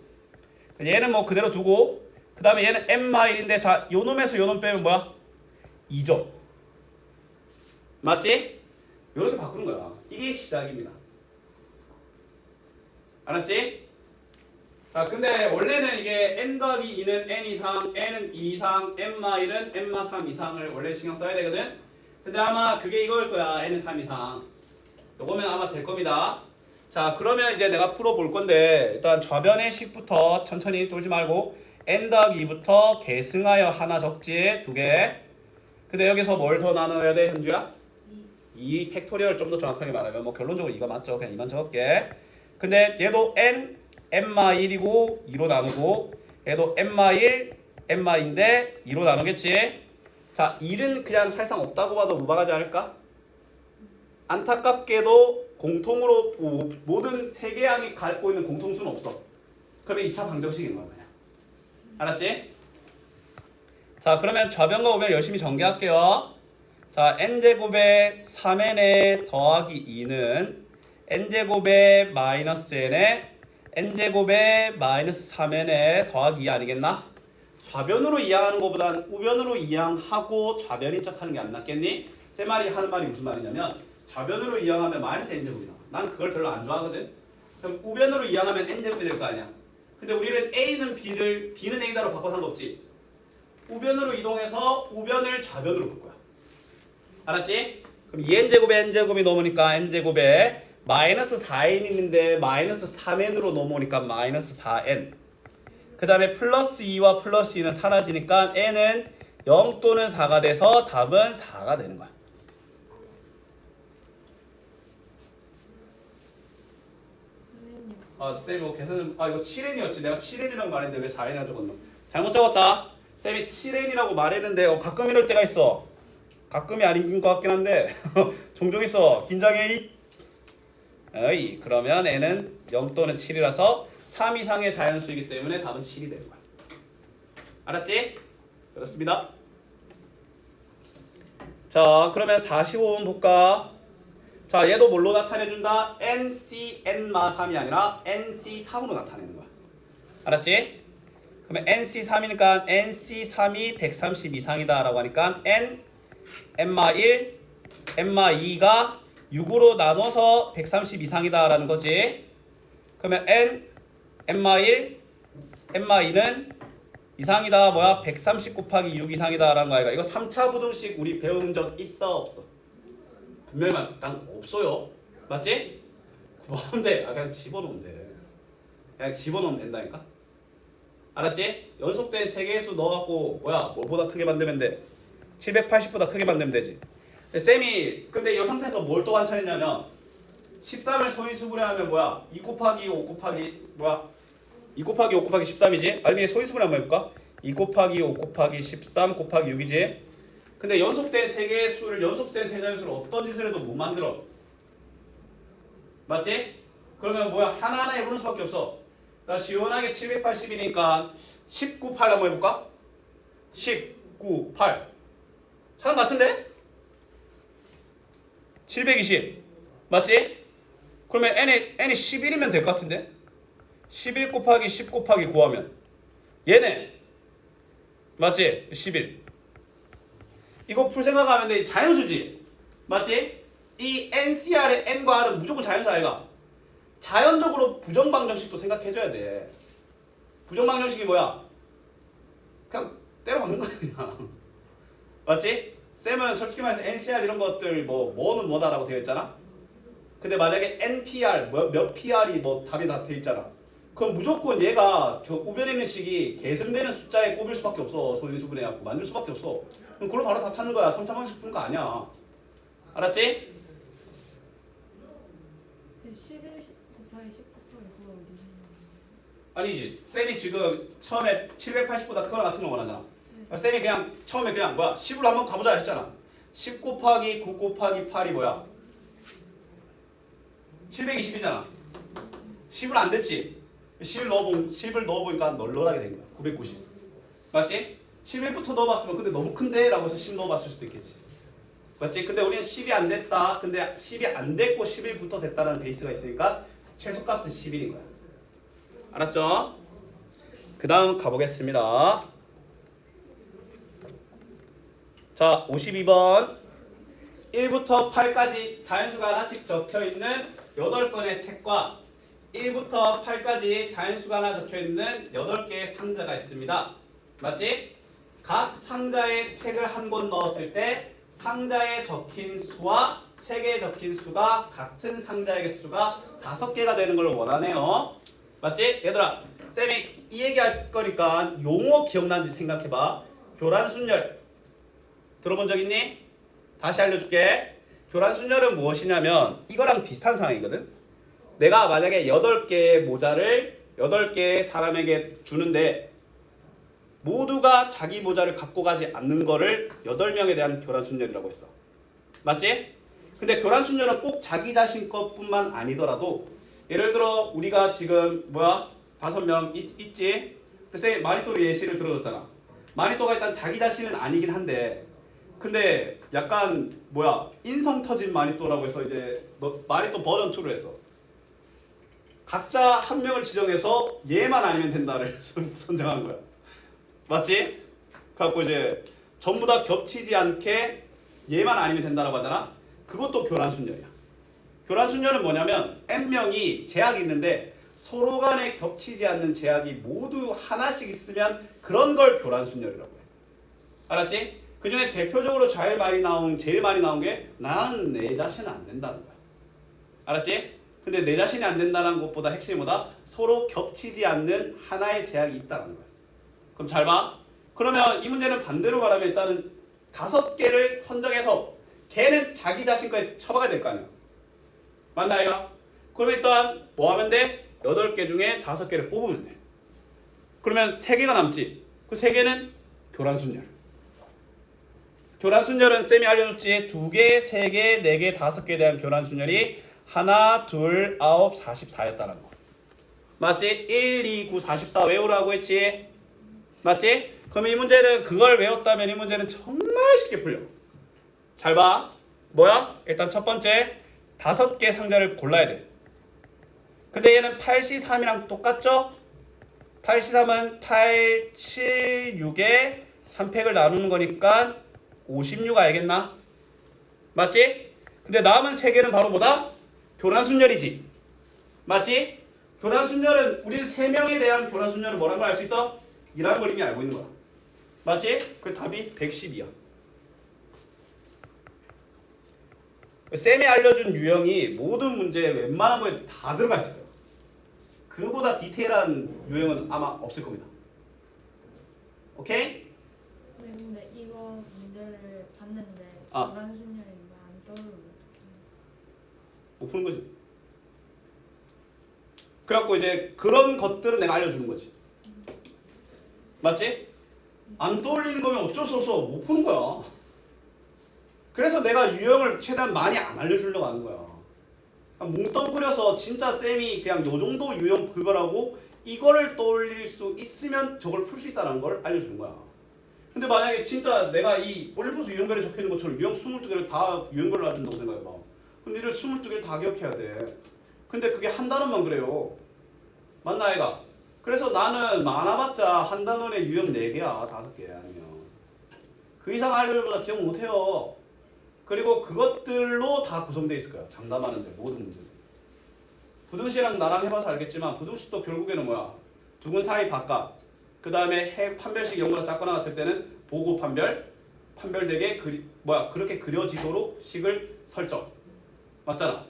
얘는 뭐 그대로 두고 그 다음에 얘는 n-1인데 자 요놈에서 요놈 빼면 뭐야? 2죠. 맞지? 요렇게 바꾸는 거야. 이게 시작입니다. 알았지? 자 근데 원래는 이게 n 더하기 2는 n 이상, n은 2 이상, n-1은 n-3 이상을 원래 신경 써야 되거든. 근데 아마 그게 이거일 거야. n은 3 이상. 요거면 아마 될 겁니다. 자 그러면 이제 내가 풀어볼 건데 일단 좌변의 식부터 천천히 뚫지 말고 n 더하기 2부터 계승하여 하나 적지 2개. 근데 여기서 뭘 더 나눠야 돼 현주야? 2 팩토리얼 좀 더 정확하게 말하면 뭐 결론적으로 2가 맞죠. 그냥 2만 적을게. 근데 얘도 n n-1이고 2로 나누고 얘도 n-1 n-2인데 2로 나누겠지. 자 1은 그냥 사실상 없다고 봐도 무방하지 않을까? 안타깝게도 공통으로 모든 세계양이 갖고 있는 공통수는 없어. 그러면 2차 방정식인 거야 그냥. 알았지? 자 그러면 좌변과 우변 열심히 전개할게요. 자 n제곱에 3n에 더하기 2는 n제곱에 마이너스 n에 n제곱에 마이너스 3n에 더하기 2 아니겠나? 좌변으로 이항하는 것보단 우변으로 이항하고 좌변인 척하는 게 안 낫겠니? 세 말이 하는 말이 무슨 말이냐면 좌변으로 이항하면 마이너스 n제곱이 나와. 난 그걸 별로 안 좋아하거든. 그럼 우변으로 이항하면 n제곱이 될 거 아니야. 근데 우리는 a는 b는 a다로 바꿔 상관없지. 우변으로 이동해서 우변을 좌변으로 볼 거야. 알았지? 그럼 2n제곱에 n제곱이 넘으니까 n제곱에 마이너스 4n인데 마이너스 3n으로 넘어오니까 마이너스 4n. 그 다음에 플러스 2와 플러스 2는 사라지니까 n은 0 또는 4가 돼서 답은 4가 되는 거야. 쌤이 뭐 계산을 이거 7n이었지. 내가 7n이라고 말했는데 왜 4n이라고 적었노? 잘못 적었다. 쌤이 7n이라고 말했는데 가끔 이럴 때가 있어. 가끔이 아닌 것 같긴 한데 종종 있어. 긴장해. 어이 그러면 n은 0 또는 7이라서 3 이상의 자연수이기 때문에 답은 7이 되는 거야. 알았지? 그렇습니다. 자 그러면 45번 볼까? 자 얘도 뭘로 나타내준다? NC-N-3이 아니라 NC3으로 나타내는 거야. 알았지? 그러면 NC3이니까 NC3이 130 이상이다 라고 하니까 N, N-1, N-2가 6으로 나눠서 130 이상이다 라는 거지. 그러면 N, N-1, N-2는 이상이다 뭐야? 130 곱하기 6 이상이다 라는 거야. 이거 3차 부등식 우리 배운 적 있어 없어? 분명히 난 없어요. 맞지? 뭔데? 그냥 집어넣으면 돼. 그냥 집어넣으면 된다니까? 알았지? 연속된 3개의 수 넣어갖고 뭐야? 뭘보다 크게 만들면 돼? 780보다 크게 만들면 되지. 쌤이 근데 이 상태에서 뭘 또 관찰했냐면 13을 소인수분해하면 뭐야? 2 곱하기 5 곱하기 뭐야? 2 곱하기 5 곱하기 13이지? 아니면 소인수분해 한번 해볼까? 2 곱하기 5 곱하기 13 곱하기 6이지? 근데 연속된 3개의 수를 연속된 세자연수를 어떤 짓을 해도 못 만들어. 맞지? 그러면 뭐야? 하나하나 해보는 수밖에 없어. 나 시원하게 780이니까 19, 8 한번 해볼까? 19, 8 사람 같은데? 720 맞지? 그러면 n이 11이면 될 것 같은데? 11 곱하기 10 곱하기 9하면 얘네 맞지? 11 이거 풀 생각하면 돼. 자연수지 맞지? 이 NCR의 N과 R은 무조건 자연수 아이가? 자연적으로 부정방정식도 생각해줘야 돼. 부정방정식이 뭐야? 그냥 때려박는 거야 그냥. 맞지? 쌤은 솔직히 말해서 NCR 이런 것들 뭐는 뭐다라고 되어 있잖아. 근데 만약에 NPR 몇 PR이 뭐 답이 다 되어 있잖아. 그럼 무조건 얘가 저 우변에 있는 식이 계승되는 숫자에 꼽일 수밖에 없어. 소인수분해갖고 만들 수밖에 없어. 그럼 그걸 바로 다 찾는 거야. 3차 방식 푸는 거 아니야. 알았지? 11 곱하기 10 곱하기 9가 어디 있는 아니지. 쌤이 지금 처음에 780보다 크거나 같은 거 원하잖아. 쌤이 그냥 처음에 그냥 뭐야 10으로 한번 가보자 했잖아. 10 곱하기 9 곱하기 8이 뭐야? 720이잖아. 10은 안 됐지? 10을 넣어보니까 널널하게 된 거야. 990. 맞지? 11부터 넣어봤으면 근데 너무 큰데? 라고 해서 10 넣어봤을 수도 있겠지. 맞지? 근데 우리는 10이 안 됐다. 근데 10이 안 됐고 11부터 됐다는 베이스가 있으니까 최소값은 11인 거야. 알았죠? 그 다음 가보겠습니다. 자, 52번 1부터 8까지 자연수가 하나씩 적혀있는 8권의 책과 1부터 8까지 자연수가 하나 적혀있는 8개의 상자가 있습니다. 맞지? 각 상자에 책을 한 권 넣었을 때 상자에 적힌 수와 책에 적힌 수가 같은 상자의 개수가 5개가 되는 걸 원하네요. 맞지? 얘들아, 쌤이 이 얘기할 거니까 용어 기억나는지 생각해봐. 교란순열 들어본 적 있니? 다시 알려줄게. 교란순열은 무엇이냐면 이거랑 비슷한 상황이거든. 내가 만약에 8개의 모자를 8개의 사람에게 주는데 모두가 자기 모자를 갖고 가지 않는 거를 8명에 대한 교란순열이라고 했어. 맞지? 근데 교란순열은 꼭 자기 자신 것뿐만 아니더라도 예를 들어 우리가 지금 5명 있지? 근데 마니또로 예시를 들어줬잖아. 마니또가 일단 자기 자신은 아니긴 한데 근데 약간 인성 터진 마니또라고 해서 이제 마니또 버전 2를 했어. 각자 한 명을 지정해서 얘만 아니면 된다를 선정한 거야. 맞지? 그래갖고 이제 전부 다 겹치지 않게 얘만 아니면 된다라고 하잖아. 그것도 교란순열이야. 교란순열은 뭐냐면 n명이 제약이 있는데 서로 간에 겹치지 않는 제약이 모두 하나씩 있으면 그런 걸 교란순열이라고 해. 알았지? 그 중에 대표적으로 제일 많이 나온 게 나는 내 자신은 안 된다는 거야. 알았지? 근데 내 자신이 안 된다는 것보다 핵심이 뭐다? 서로 겹치지 않는 하나의 제약이 있다는 거야. 그럼 잘 봐. 그러면 이 문제는 반대로 말하면 일단은 5개를 선정해서 걔는 자기 자신 거에 처박아야 될 거 아니야. 맞나요? 그러면 일단 뭐 하면 돼? 8개 중에 5개를 뽑으면 돼. 그러면 3개가 남지. 그 3개는 교란순열. 교란순열은 쌤이 알려줬지. 2개, 3개, 4개, 5개에 대한 교란순열이 1, 2, 9, 44였다는 거. 맞지? 1, 2, 9, 44 외우라고 했지? 맞지? 그럼 이 문제는 그걸 외웠다면 이 문제는 정말 쉽게 풀려. 잘 봐. 뭐야? 일단 첫 번째 5개 상자를 골라야 돼. 근데 얘는 8C3이랑 똑같죠? 8C3은 8, 7, 6에 3팩을 나누는 거니까 56 알겠나? 맞지? 근데 남은 3개는 바로 뭐다? 교란순열이지. 맞지? 교란순열은 우리는 3명에 대한 교란순열은 뭐라는 걸 알 수 있어? 이라는 걸 이미 알고 있는 거야. 맞지? 그 답이 110이야. 쌤이 알려준 유형이 모든 문제에 웬만한 거에 다 들어가 있어요. 그보다 디테일한 유형은 아마 없을 겁니다. 오케이? 네, 근데 이거 문제를 봤는데 아. 교란순열이 안 떠오르면 어떡해? 못 푸는 거지. 그래갖고 이제 그런 것들은 내가 알려주는 거지. 맞지? 안 떠올리는 거면 어쩔 수 없어. 못 푸는 거야. 그래서 내가 유형을 최대한 많이 안 알려주려고 하는 거야. 뭉뚱그려서 진짜 쌤이 그냥 요 정도 유형 구별하고 이거를 떠올릴 수 있으면 저걸 풀 수 있다는 걸 알려주는 거야. 근데 만약에 진짜 내가 이 올림푸스 유형별에 적혀있는 것처럼 유형 22개를 다 유형별로 알려준다고 생각해봐. 그럼 니를 22개를 다 기억해야 돼. 근데 그게 한 단원만 그래요. 맞나 아이가? 그래서 나는 많아봤자 한 단원에 유형 4개야 5개 아니면 그 이상 알려보다 기억 못해요. 그리고 그것들로 다 구성되어 있을 거야. 장담하는데 모든 문제들. 부등식이랑 나랑 해봐서 알겠지만 부등식도 결국에는 뭐야? 두근 사이 바깥. 그 다음에 판별식 0보다 작거나 같을 때는 보고 판별되게 그렇게 그려지도록 식을 설정. 맞잖아.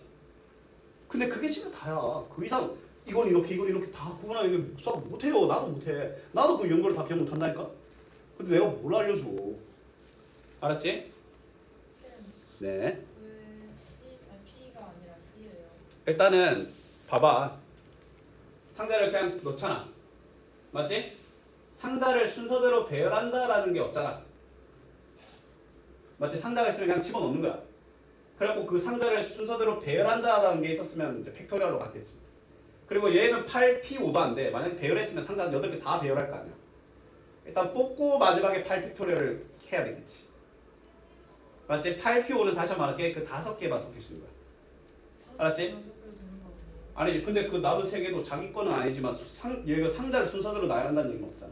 근데 그게 진짜 다야. 그 이상 이건 이렇게 다 구분하는 게 수학 못해요. 나도 못해. 나도 그 연구를 다 기억 못한다니까. 근데 내가 뭘 알려줘? 알았지? 쌤, 네. 왜 C, 아니 P가 아니라 C예요? 일단은 봐봐. 상자를 그냥 놓잖아. 맞지? 상자를 순서대로 배열한다라는 게 없잖아. 맞지? 상자가 있으면 그냥 집어넣는 거야. 그래갖고 그 상자를 순서대로 배열한다라는 게 있었으면 이제 팩토리얼로 갔겠지. 그리고 얘는 8, P5도 안 돼. 만약에 배열했으면 상자 8개 다 배열할 거 아니야. 일단 뽑고 마지막에 8 팩토리얼을 해야 되겠지. 맞지? 8, P5는 다시 한번 말할게. 그 5개만 섞일 수 있는 거야. 알았지? 다섯 개 되는 거 아니에요? 아니지. 근데 그 남은 3개도 자기 거는 아니지만 얘가 상자를 순서대로 나열한다는 얘기는 없잖아.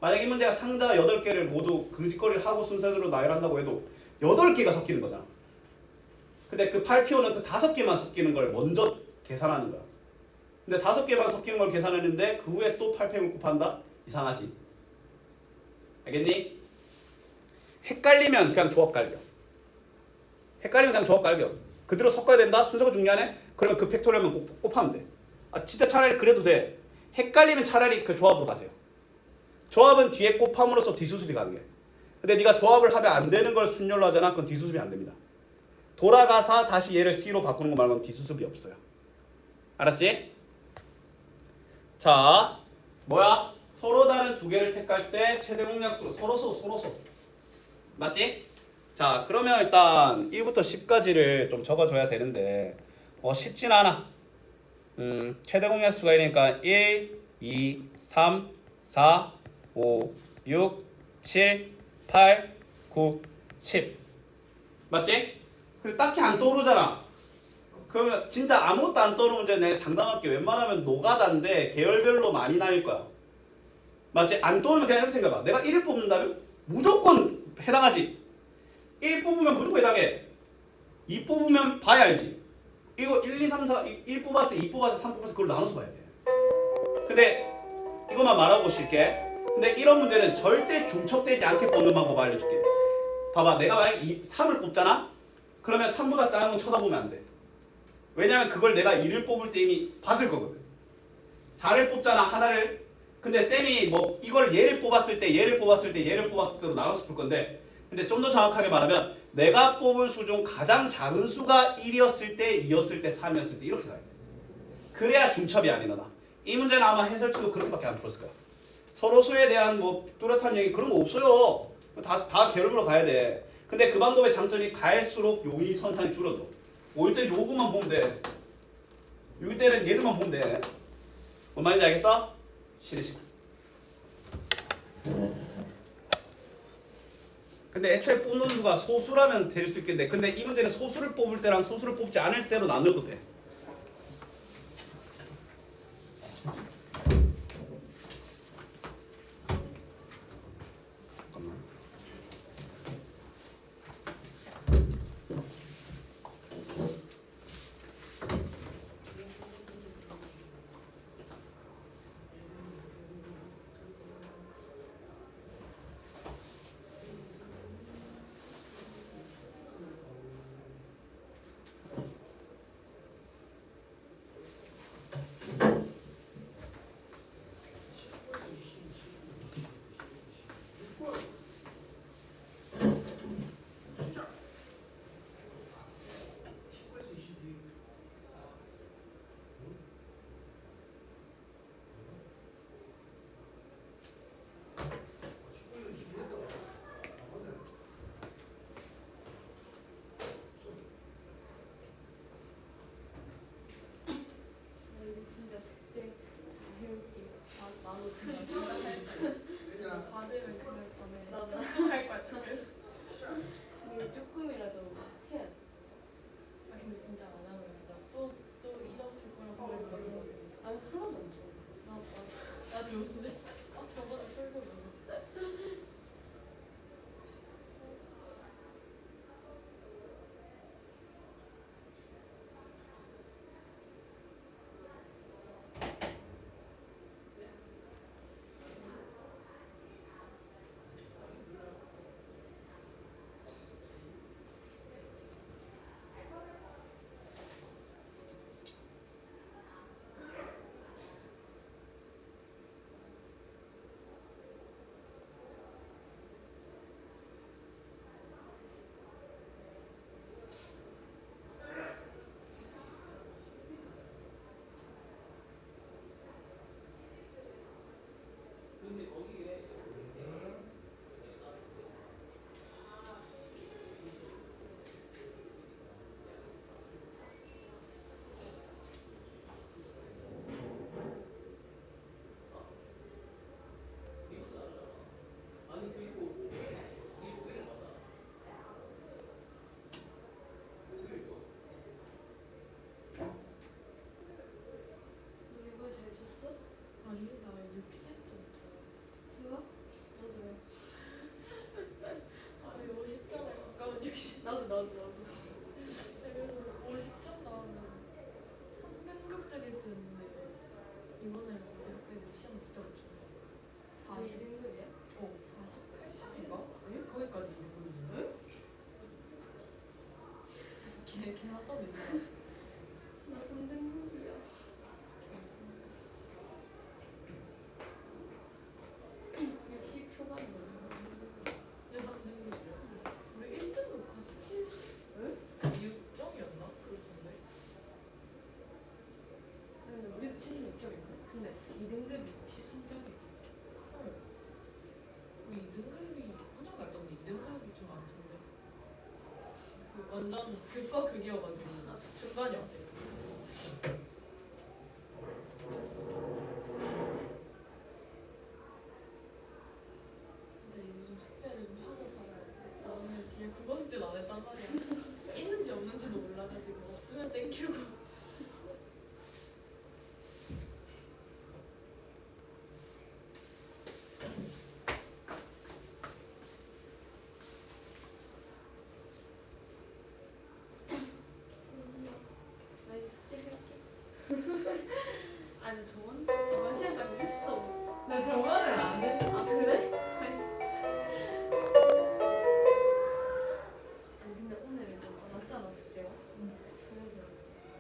만약 이 문제가 상자 8개를 모두 그 짓거리를 하고 순서대로 나열한다고 해도 8개가 섞이는 거잖아. 근데 그 8PO는 그 5개만 섞이는 걸 먼저 계산하는 거야. 근데 5개만 섞이는 걸 계산했는데 그 후에 또 8팩을 곱한다? 이상하지. 알겠니? 헷갈리면 그냥 조합 갈겨. 헷갈리면 그냥 조합 갈겨. 그대로 섞어야 된다? 순서가 중요하네? 그러면 그 팩토리얼만 곱하면 돼. 아 진짜 차라리 그래도 돼. 헷갈리면 차라리 그 조합으로 가세요. 조합은 뒤에 곱함으로써 뒤수습이 가능해. 근데 네가 조합을 하면 안 되는 걸 순열로 하잖아? 그건 뒤수습이 안 됩니다. 돌아가서 다시 얘를 C로 바꾸는 거 말고는 뒤수습이 없어요. 알았지? 자, 뭐야? 서로 다른 두 개를 택할 때 최대 공약수 서로 써. 맞지? 자, 그러면 일단 1부터 10까지를 좀 적어줘야 되는데 쉽진 않아. 최대 공약수가 이러니까 1, 2, 3, 4, 5, 6, 7, 8, 9, 10 맞지? 근데 딱히 안 떠오르잖아. 그러면 진짜 아무것도 안 떠오르는 문제 내가 장담할게. 웬만하면 노가다인데 계열별로 많이 나뉠 거야. 맞지? 안 떠오르면 그냥 이렇게 생각해봐. 내가 1을 뽑는다면 무조건 해당하지. 1 뽑으면 무조건 해당해. 2 뽑으면 봐야 알지. 이거 1, 2, 3, 4, 1 뽑았을 때 2 뽑았을 때 3 뽑았을 때 그걸 나눠서 봐야 돼. 근데 이것만 말하고 쉴게. 근데 이런 문제는 절대 중첩되지 않게 뽑는 방법 알려줄게. 봐봐. 내가 만약에 3을 뽑잖아? 그러면 3보다 작은 건 쳐다보면 안 돼. 왜냐면 그걸 내가 2를 뽑을 때 이미 봤을 거거든. 4를 뽑잖아 하나를. 근데 쌤이 뭐 이걸 얘를 뽑았을 때 얘를 뽑았을 때로 나눠서 풀 건데 근데 좀 더 정확하게 말하면 내가 뽑은 수 중 가장 작은 수가 1이었을 때 2였을 때 3이었을 때 이렇게 가야 돼. 그래야 중첩이 안 일어나. 이 문제는 아마 해설치도 그렇게밖에 안 풀었을 거야. 서로수에 대한 뭐 뚜렷한 얘기 그런 거 없어요. 다 계열별로 가야 돼. 근데 그 방법의 장점이 갈수록 요인 선상이 줄어들어. 5일 때 요거만 보면 돼. 6일 때는 얘들만 보면 돼. 뭔 말인지 알겠어? 쉬는 시간. 근데 애초에 뽑는 수가 소수라면 될 수 있겠는데 근데 이 문제는 소수를 뽑을 때랑 소수를 뽑지 않을 때로 나눠도 돼. 잠깐만. 이거 잘 쳤어? 아니 나 60점. 수학? 너도요? 아니 50점에 가까운 60. 나도. 그래서 50점 나오면 3등급들이 드는데 이번에 우리 학교에 시험 진짜 못 쳤네. 41급이야? 48점인가? 거기까지 2등급인데? 걔나 떠내지. 나 3등급이야. 60 초반이거든. 내 3등급이야. 우리 1등급까지 76점이었나? 그렇던데. 근데 우리도 76점인데? 근데 2등급이 13점이야. 우리 2등급이 한정 갈던데 2등급이 좀 많던데. 그 완전 극과 극이어가지고 중간이 어때? 이제 좀 숙제를 좀 하고 살아야지. 나 오늘 뒤에 국어 숙제도 안 했단 말이야. 있는지 없는지도 몰라가지고 없으면 땡큐고. 나 이제 숙제할게. 아니 저번 시간까지 했어. 나 저번에 안 했어. 아 그래? 아이씨. 아니 근데 오늘은 좀 많았잖아 숙제가. 그래서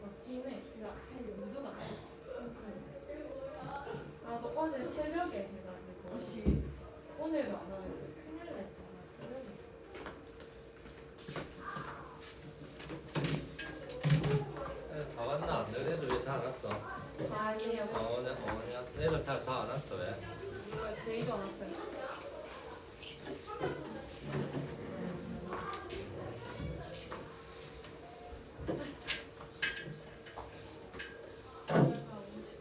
맞긴 해. 내가 할 염두가 안 됐어. 나도 어제 새벽에 해가지고 그치. 오늘도 안 하면 큰일 날 뻔했어. 새벽에. 다 왔나? 너네들 왜 다 안 왔어? 아니에요. 어머냐? 애들 다 안 왔어 왜? 이거 제이도 안 왔어요. 집에 가고 싶어.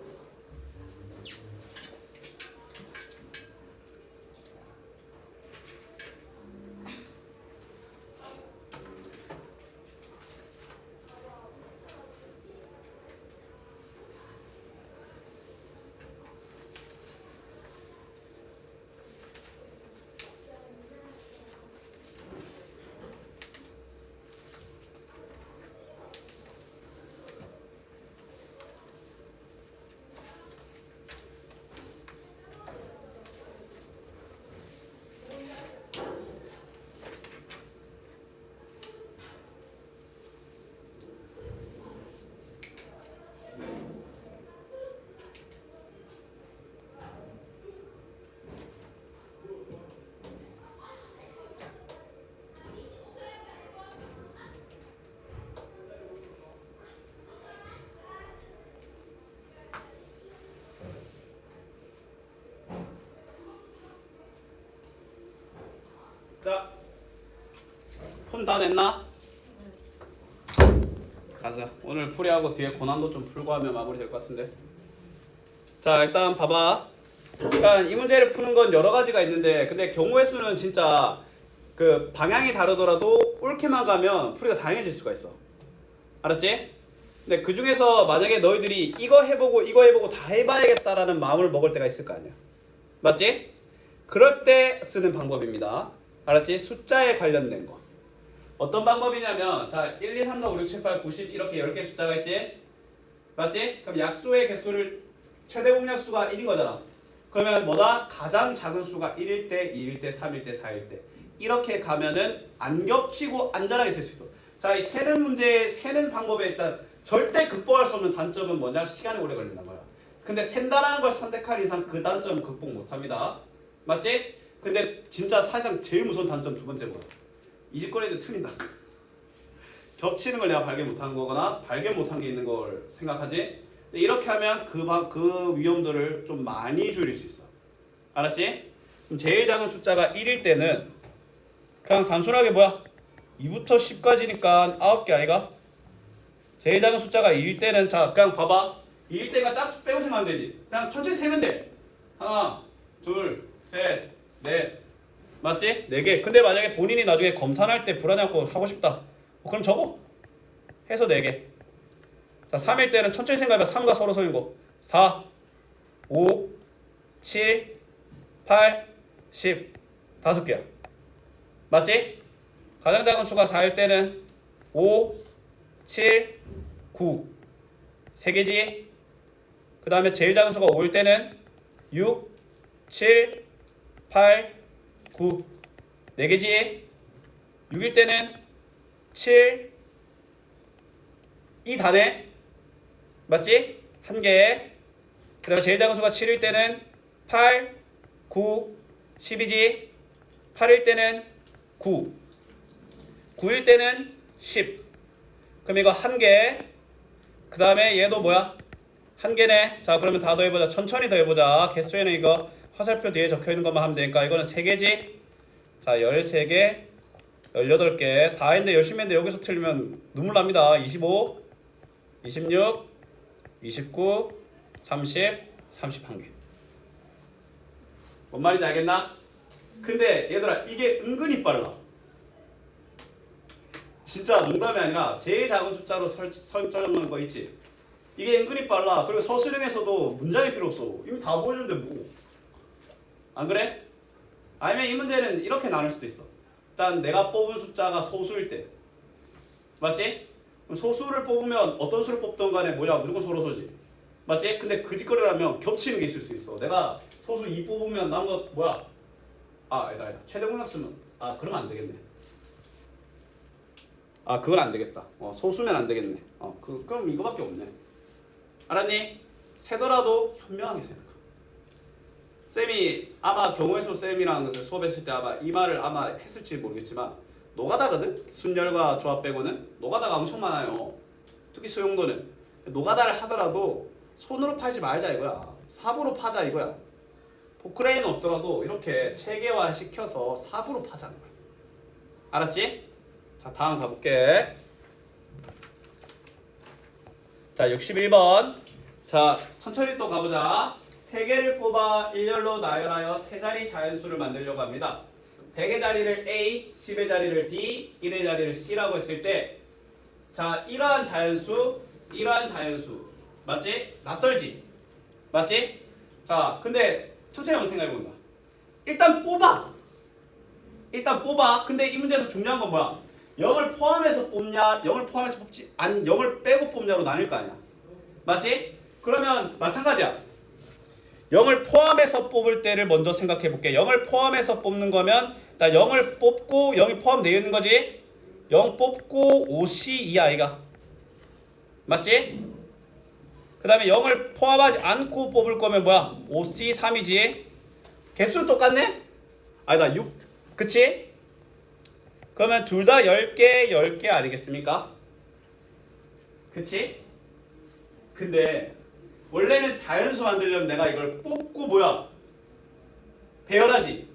자, 폰 다 냈나? 가자. 오늘 풀이하고 뒤에 고난도 좀 풀고 하면 마무리 될 것 같은데. 자, 일단 봐봐. 그러니까 이 문제를 푸는 건 여러 가지가 있는데, 근데 경우의 수는 진짜 그 방향이 다르더라도 옳게만 가면 풀이가 다양해질 수가 있어. 알았지? 근데 그 중에서 만약에 너희들이 이거 해보고 다 해봐야겠다라는 마음을 먹을 때가 있을 거 아니야. 맞지? 그럴 때 쓰는 방법입니다. 알았지? 숫자에 관련된 거. 어떤 방법이냐면, 자, 1, 2, 3, 4, 5, 6, 7, 8, 90 이렇게 10개 숫자가 있지? 맞지? 그럼 약수의 개수를 최대 공약수가 1인 거잖아. 그러면 뭐다? 가장 작은 수가 1일 때, 2일 때, 3일 때, 4일 때 이렇게 가면은 안 겹치고 안전하게 셀 수 있어. 자, 이 세는 문제, 세는 방법에 일단 절대 극복할 수 없는 단점은 뭐냐? 시간이 오래 걸린단 말이야. 근데 센다라는 걸 선택할 이상 그 단점은 극복 못합니다. 맞지? 근데 진짜 사실상 제일 무서운 단점 두 번째 뭐야? 이 집거리인데 틀린다. 겹치는 걸 내가 발견 못한 거거나 발견 못한 게 있는 걸 생각하지? 근데 이렇게 하면 그 위험도를 좀 많이 줄일 수 있어. 알았지? 그럼 제일 작은 숫자가 1일 때는 그냥 단순하게 뭐야? 2부터 10까지니까 9개 아이가? 제일 작은 숫자가 2일 때는 자 그냥 봐봐. 2일 때가 짝수 빼고 생각하면 되지. 그냥 천천히 세면 돼. 하나, 둘, 셋, 넷, 맞지? 4개. 근데 만약에 본인이 나중에 검사할 때 불안해갖고 하고 싶다. 그럼 적어. 해서 4개. 자, 3일 때는 천천히 생각해봐. 3과 서로 서인 거. 4, 5, 7, 8, 10. 5개야. 맞지? 가장 작은 수가 4일 때는 5, 7, 9. 3개지? 그 다음에 제일 작은 수가 5일 때는 6, 7, 8, 9. 4개지? 6일 때는 7, 이 단에 맞지? 1개. 그 다음에 제일 작은 수가 7일 때는 8, 9, 10이지? 8일 때는 9, 9일 때는 10. 그럼 이거 1개. 그 다음에 얘도 뭐야? 1개네. 자, 그러면 다 더해보자. 천천히 더해보자. 개수에는 이거 화살표 뒤에 적혀있는 것만 하면 되니까 이거는 3개지? 자, 13개, 18개. 다 했는데 열심히 했는데 여기서 틀리면 눈물 납니다. 25, 26, 29, 30, 31개. 뭔 말인지 알겠나? 근데 얘들아 이게 은근히 빨라. 진짜 농담이 아니라 제일 작은 숫자로 설정하는 거 있지? 이게 은근히 빨라. 그리고 서술형에서도 문장이 필요 없어. 이미 다 보여주는데 뭐. 안 그래? 아니면 이 문제는 이렇게 나눌 수도 있어. 일단 내가 뽑은 숫자가 소수일 때. 맞지? 그럼 소수를 뽑으면 어떤 수를 뽑던 간에 뭐야 무조건 서로 소지. 맞지? 근데 그 짓거리를 하면 겹치는 게 있을 수 있어. 내가 소수 2 뽑으면 남은 거 뭐야? 아니다. 최대 공약수는 그러면 안 되겠네. 그건 안 되겠다. 소수면 안 되겠네. 그럼 이거밖에 없네. 알았니? 세더라도 현명하게 생각해. 쌤이 아마 경우의 수 쌤이랑 수업했을 때 아마 이 말을 아마 했을지 모르겠지만 노가다거든? 순열과 조합 빼고는 노가다가 엄청 많아요. 특히 수용도는 노가다를 하더라도 손으로 팔지 말자 이거야. 삽으로 파자 이거야. 포크레인 없더라도 이렇게 체계화 시켜서 삽으로 파자는 거야. 알았지? 자, 다음 가볼게. 자, 61번. 자, 천천히 또 가보자. 3개를 뽑아 일렬로 나열하여 3자리 자연수를 만들려고 합니다. 100의 자리를 A, 10의 자리를 B, 1의 자리를 C라고 했을 때 자, 이러한 자연수, 이러한 자연수 맞지? 낯설지? 맞지? 자, 근데 천천히 한번 생각해본다. 일단 뽑아. 근데 이 문제에서 중요한 건 뭐야? 0을 포함해서 뽑냐, 0을 포함해서 뽑지, 0을 빼고 뽑냐로 나뉠 거 아니야. 맞지? 그러면 마찬가지야. 0을 포함해서 뽑을 때를 먼저 생각해 볼게. 0을 포함해서 뽑는 거면 나 0을 뽑고 0이 포함되어 있는 거지. 0 뽑고 5C 이 아이가. 맞지? 그 다음에 0을 포함하지 않고 뽑을 거면 뭐야? 5C 3이지. 개수는 똑같네? 아니다 6. 그치? 그러면 둘 다 10개 10개 아니겠습니까? 그치? 근데 원래는 자연수 만들려면 내가 이걸 뽑고 뭐야? 배열하지.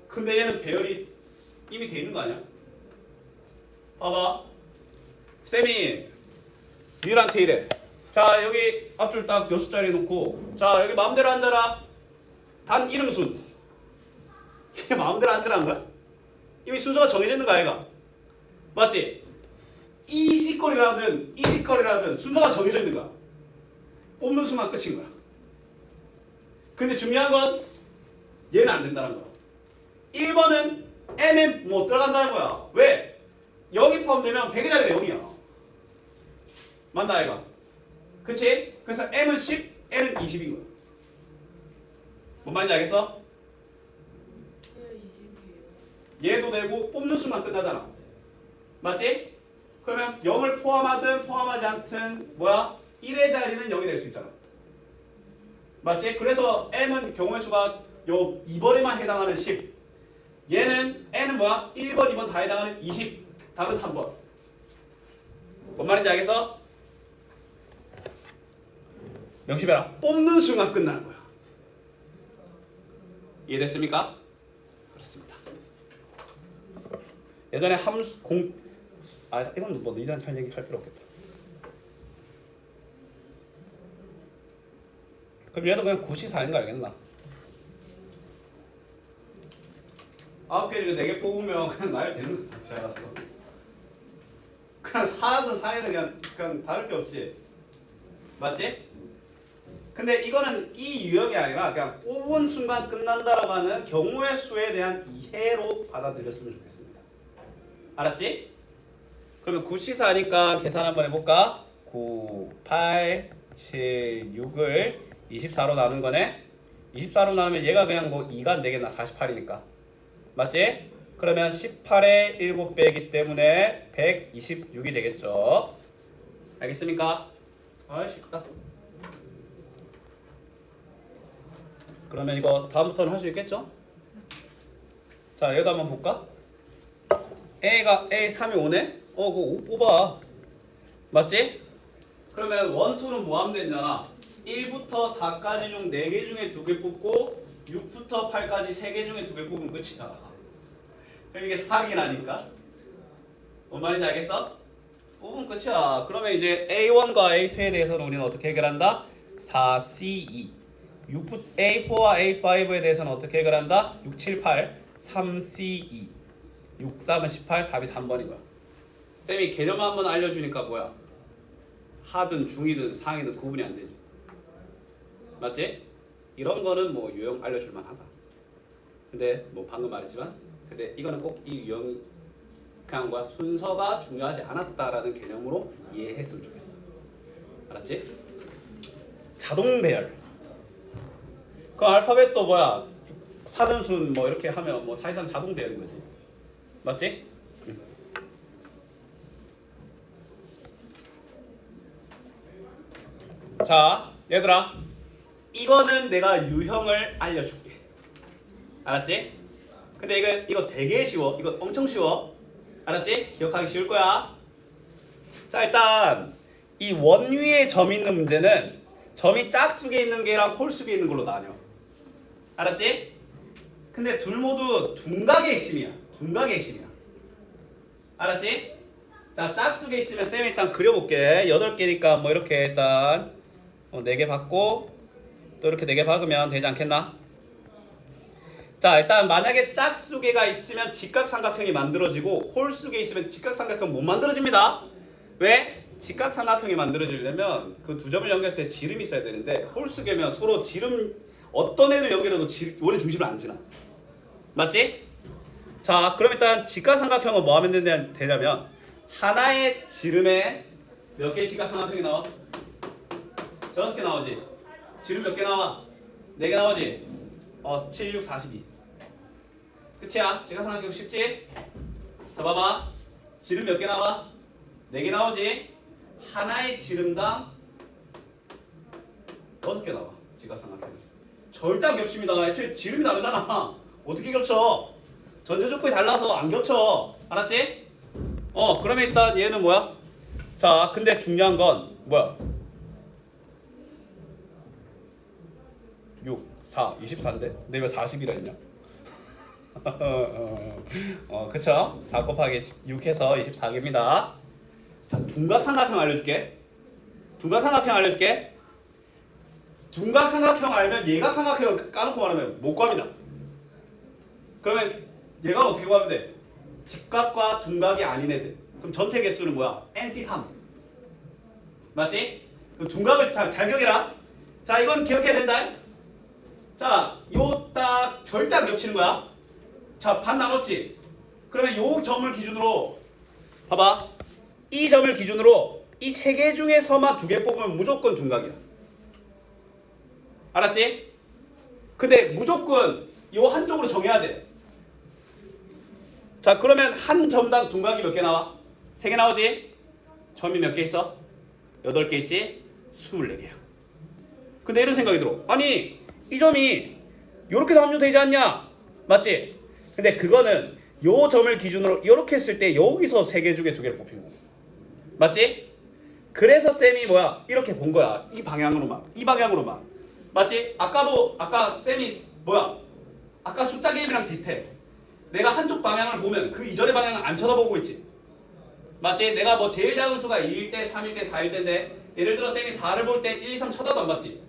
근데 얘는 배열이 이미 돼 있는 거 아니야? 봐봐. 쌤이 니들한테 이래. 자, 여기 앞줄 딱 6자리 놓고 자, 여기 마음대로 앉아라. 단 이름순. 이게 마음대로 앉으라는 거야? 이미 순서가 정해져 있는 거 아이가? 맞지? 이식거리라든 이식거리라든 순서가 정해져 있는 거야. 뽑는 수만 끝인 거야. 근데 중요한 건 얘는 안 된다는 거야. 1번은 M에 못 들어간다는 거야. 왜? 0이 포함되면 100의 자리가 0이야. 맞나 아이가? 그치? 그래서 M은 10, N은 20인 거야. 뭔 말인지 알겠어? 얘도 되고 뽑는 수만 끝나잖아. 맞지? 그러면 0을 포함하든 포함하지 않든 뭐야? 1의 자리는 0이 될 수 있잖아. 맞지? 그래서 M은 경우의 수가 요 2번에만 해당하는 10. 얘는 N은 뭐야? 1번, 2번 다 해당하는 20. 답은 3번. 뭔 말인지 알겠어? 명심해라. 뽑는 순간 끝나는 거야. 이해됐습니까? 그렇습니다. 예전에 이건 뭐 너희들한테 할 얘기 할 필요 없겠다. 그럼 얘도 그냥 9시 4인 거 알겠나? 9개 중에 4개 뽑으면 그냥 나열 되는 거 같지 않았어? 그냥 4든 4든 그냥 다를 게 없지. 맞지? 근데 이거는 이 유형이 아니라 그냥 뽑은 순간 끝난다라고 하는 경우의 수에 대한 이해로 받아들였으면 좋겠습니다. 알았지? 그러면 9시사니까 계산 한번 해볼까? 9, 8, 7, 6을 24로 나눈 거네? 24로 나누면 얘가 그냥 뭐 2가 안 되겠나? 48이니까. 맞지? 그러면 18에 7 빼기 때문에 126이 되겠죠. 알겠습니까? 아, 쉽다. 그러면 이거 다음부터는 할 수 있겠죠? 자, 여기다 한번 볼까? A가 A3이 5네? 그거 5 뽑아. 맞지? 그러면 1, 2는 뭐 하면 되잖아. 1부터 4까지 중 4개 중에 2개 뽑고 6부터 8까지 3개 중에 2개 뽑으면 끝이야. 그럼 이게 4개라니까? 뭔 말인지 알겠어? 뽑으면 끝이야. 그러면 이제 A1과 A2에 대해서는 우리는 어떻게 해결한다? 4C2 A4와 A5에 대해서는 어떻게 해결한다? 6, 7, 8 3C2 6, 3은 18 답이 3번인 거야. 쌤이 개념 한번 알려주니까 뭐야? 하든 중이든 상이든 구분이 안 되지. 맞지? 이런 거는 뭐 유형 알려줄 만하다. 근데 뭐 방금 말했지만 근데 이거는 꼭 이 유형 그냥 뭐야 순서가 중요하지 않았다라는 개념으로 이해했으면 좋겠어. 알았지? 자동 배열. 그 알파벳도 뭐야? 사른순 뭐 이렇게 하면 뭐 사실상 자동 배열인 거지. 맞지? 자, 얘들아. 이거는 내가 유형을 알려줄게. 알았지? 근데 이거 되게 쉬워. 이거 엄청 쉬워. 알았지? 기억하기 쉬울 거야. 자, 일단 이 원위에 점 있는 문제는 점이 짝수에 있는 게랑 홀수에 있는 걸로 나뉘어. 알았지? 근데 둘 모두 둔각의 핵심이야. 둔각의 핵심이야. 알았지? 자, 짝수에 있으면 쌤이 일단 그려볼게. 8개니까 뭐 이렇게 일단 4개 받고 또 이렇게 4개 박으면 되지 않겠나? 자, 일단 만약에 짝수개가 있으면 직각삼각형이 만들어지고 홀수개 있으면 직각삼각형 못 만들어집니다. 왜? 직각삼각형이 만들어지려면 그 두 점을 연결했을 때 지름이 있어야 되는데 홀수개면 서로 지름 어떤 애를 연결해도 원래 중심을 안 지나. 맞지? 자, 그럼 일단 직각삼각형은 뭐 하면 되냐면 하나의 지름에 몇 개의 직각삼각형이 나와? 6개 나오지? 지름 몇 개 나와? 4개 나오지? 7, 6, 42 끝이야. 직각삼각형 쉽지? 자, 봐봐. 지름 몇 개 나와? 4개 나오지? 하나의 지름당 6개 나와. 직각삼각형 절대 안 겹칩니다. 애초에 지름이 다르잖아. 어떻게 겹쳐? 전제 조건이 달라서 안 겹쳐. 알았지? 그러면 일단 얘는 뭐야? 자, 근데 중요한 건 뭐야? 6, 4, 24인데? 근데 왜 40이라 했냐? 그쵸? 4 곱하기 6 해서 24개입니다. 자, 둔각삼각형 알려줄게. 둔각삼각형 알면 예각삼각형 까놓고 말하면 못 구합니다. 그러면 얘가 어떻게 구하면 돼? 직각과 둔각이 아닌 애들. 그럼 전체 개수는 뭐야? NC3. 맞지? 그럼 둔각을 잘 기억해라. 자, 이건 기억해야 된다. 자, 요 딱 절대 안 겹치는 거야. 자, 반 나눴지? 그러면 요 점을 기준으로 봐봐. 이 점을 기준으로 이 3개 중에서만 2개 뽑으면 무조건 둔각이야. 알았지? 근데 무조건 요 한쪽으로 정해야 돼. 자, 그러면 한 점당 둔각이 몇 개 나와? 3개 나오지? 점이 몇 개 있어? 8개 있지? 24개야. 근데 이런 생각이 들어. 아니, 이 점이 요렇게도 함유되지 않냐? 맞지? 근데 그거는 요 점을 기준으로 요렇게 했을 때 여기서 3개 중에 2개를 뽑힌 거야. 맞지? 그래서 쌤이 뭐야? 이렇게 본 거야. 이 방향으로만. 맞지? 아까 쌤이 뭐야? 아까 숫자 게임이랑 비슷해. 내가 한쪽 방향을 보면 그 이전의 방향은 안 쳐다보고 있지. 맞지? 내가 뭐 제일 작은 수가 2일 때, 3일 때, 4일 때인데 예를 들어 쌤이 4를 볼 때 1, 2, 3 쳐다도 안 봤지.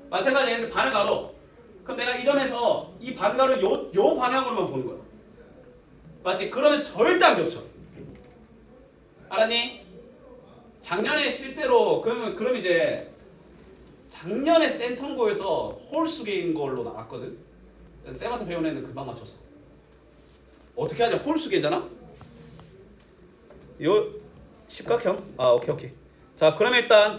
마찬가지로 이렇게 반을 가로. 그럼 내가 이 점에서 이 반가를 요 방향으로만 보는 거야. 맞지? 그러면 절대 안 겹쳐. 알았니? 작년에 실제로 그럼 이제 작년에 센텀고에서 홀수계인 걸로 나왔거든. 쌤한테 배운 애는 금방 맞췄어. 어떻게 하냐? 홀수계잖아. 요 십각형. 아 오케이. 자 그러면 일단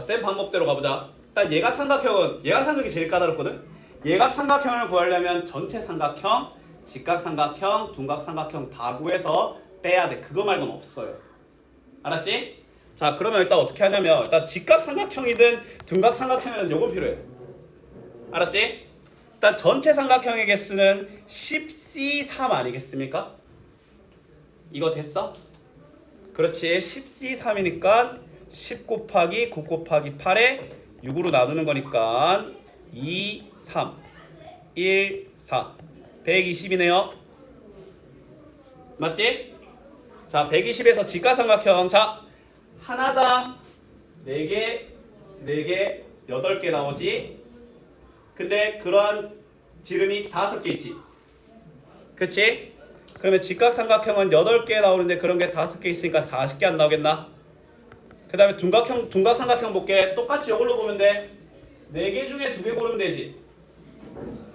쌤 방법대로 가보자. 일단 예각삼각이 제일 까다롭거든. 예각삼각형을 구하려면 전체 삼각형, 직각삼각형, 둔각삼각형 다 구해서 빼야 돼. 그거 말고는 없어요. 알았지? 자 그러면 일단 어떻게 하냐면 일단 직각삼각형이든 둔각삼각형이든 요건 필요해. 알았지? 일단 전체 삼각형의 개수는 10C3 아니겠습니까? 이거 됐어? 그렇지. 10C3이니까 10 곱하기 9 곱하기 8에 6으로 나누는 거니까 2, 3, 1, 4 120이네요. 맞지? 자 120에서 직각삼각형 자 하나당 4개 4개 8개 나오지. 근데 그러한 지름이 5개 있지. 그치? 그러면 직각삼각형은 8개 나오는데 그런 게 5개 있으니까 40개 안 나오겠나? 그 다음에 둔각삼각형 볼게. 똑같이 이걸로 보면 돼. 4개 중에 2개 고르면 되지.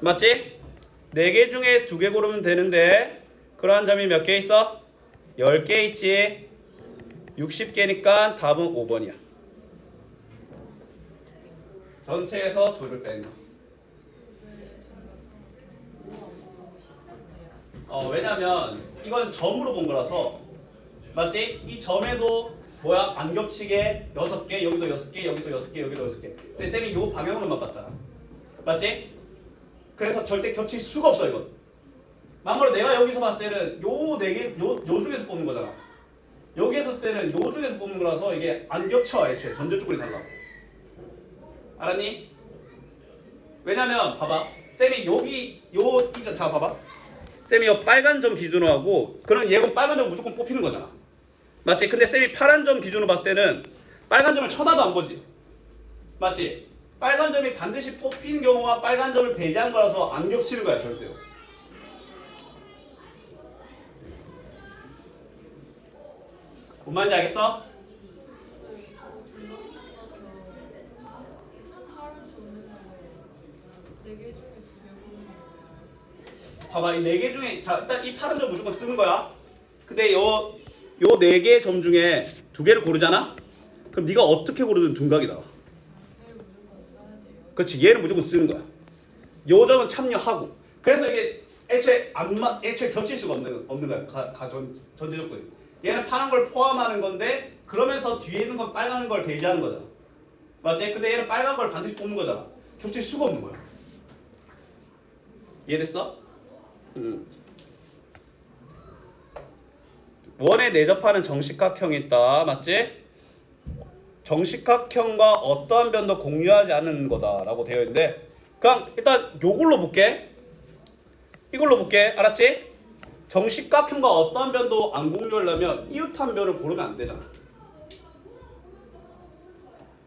맞지? 4개 중에 2개 고르면 되는데 그러한 점이 몇 개 있어? 10개 있지. 60개니까 답은 5번이야. 전체에서 2를 빼는 거. 왜냐면 이건 점으로 본 거라서 맞지? 이 점에도 뭐야? 안 겹치게 6개, 여기도 6개, 여기도 6개, 여기도 6개. 근데 쌤이 요 방향으로만 봤잖아. 맞지? 그래서 절대 겹칠 수가 없어 이건. 막말로 내가 여기서 봤을 때는 요 4개, 요 중에서 뽑는 거잖아. 여기에서 봤을 때는 요 중에서 뽑는 거라서 이게 안 겹쳐 애초에. 전제 조건이 달라. 알았니? 왜냐면 봐봐. 쌤이 여기 자 봐봐. 쌤이 요 빨간 점 기준으로 하고 그럼 얘는 빨간 점 무조건 뽑히는 거잖아. 맞지? 근데 쌤이 파란 점 기준으로 봤을 때는 빨간 점을 쳐다도 안 보지. 맞지? 빨간 점이 반드시 뽑히는 경우가 빨간 점을 배제한 거라서 안 겹치는 거야 절대로. 뭔 말인지 알겠어? 봐봐 이 4개 중에 자 일단 이 파란 점 무조건 쓰는 거야. 근데 요 4개 점 중에 2개를 고르잖아? 그럼 네가 어떻게 고르든 둔각이 나와. 그렇지. 얘는 무조건 쓰는 거야. 요 점은 참여하고. 그래서 이게 애초에 겹칠 수가 없는 거야. 전제 조건이. 얘는 파란 걸 포함하는 건데 그러면서 뒤에 있는 건 빨간 걸 배제하는 거잖아. 맞지? 근데 얘는 빨간 걸 반드시 뽑는 거잖아. 겹칠 수가 없는 거야. 이해됐어? 원에 내접하는 정식각형이 있다. 맞지? 정식각형과 어떠한 변도 공유하지 않는 거다라고 되어 있는데 그냥 일단 요걸로 볼게. 이걸로 볼게. 알았지? 정식각형과 어떠한 변도 안 공유하려면 이웃한 변을 고르면 안 되잖아.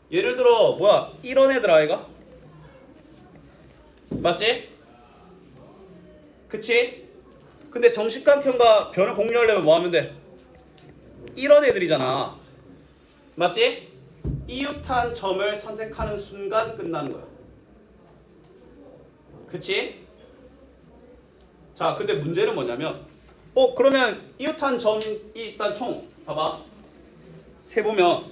예를 들어 뭐야? 이런 애들 아이가? 맞지? 그치? 근데 정식각형과 변을 공유하려면 뭐 하면 돼? 이런 애들이잖아. 맞지? 이웃한 점을 선택하는 순간 끝나는 거야. 그치? 자, 근데 문제는 뭐냐면 그러면 이웃한 점이 일단 총 봐봐. 세보면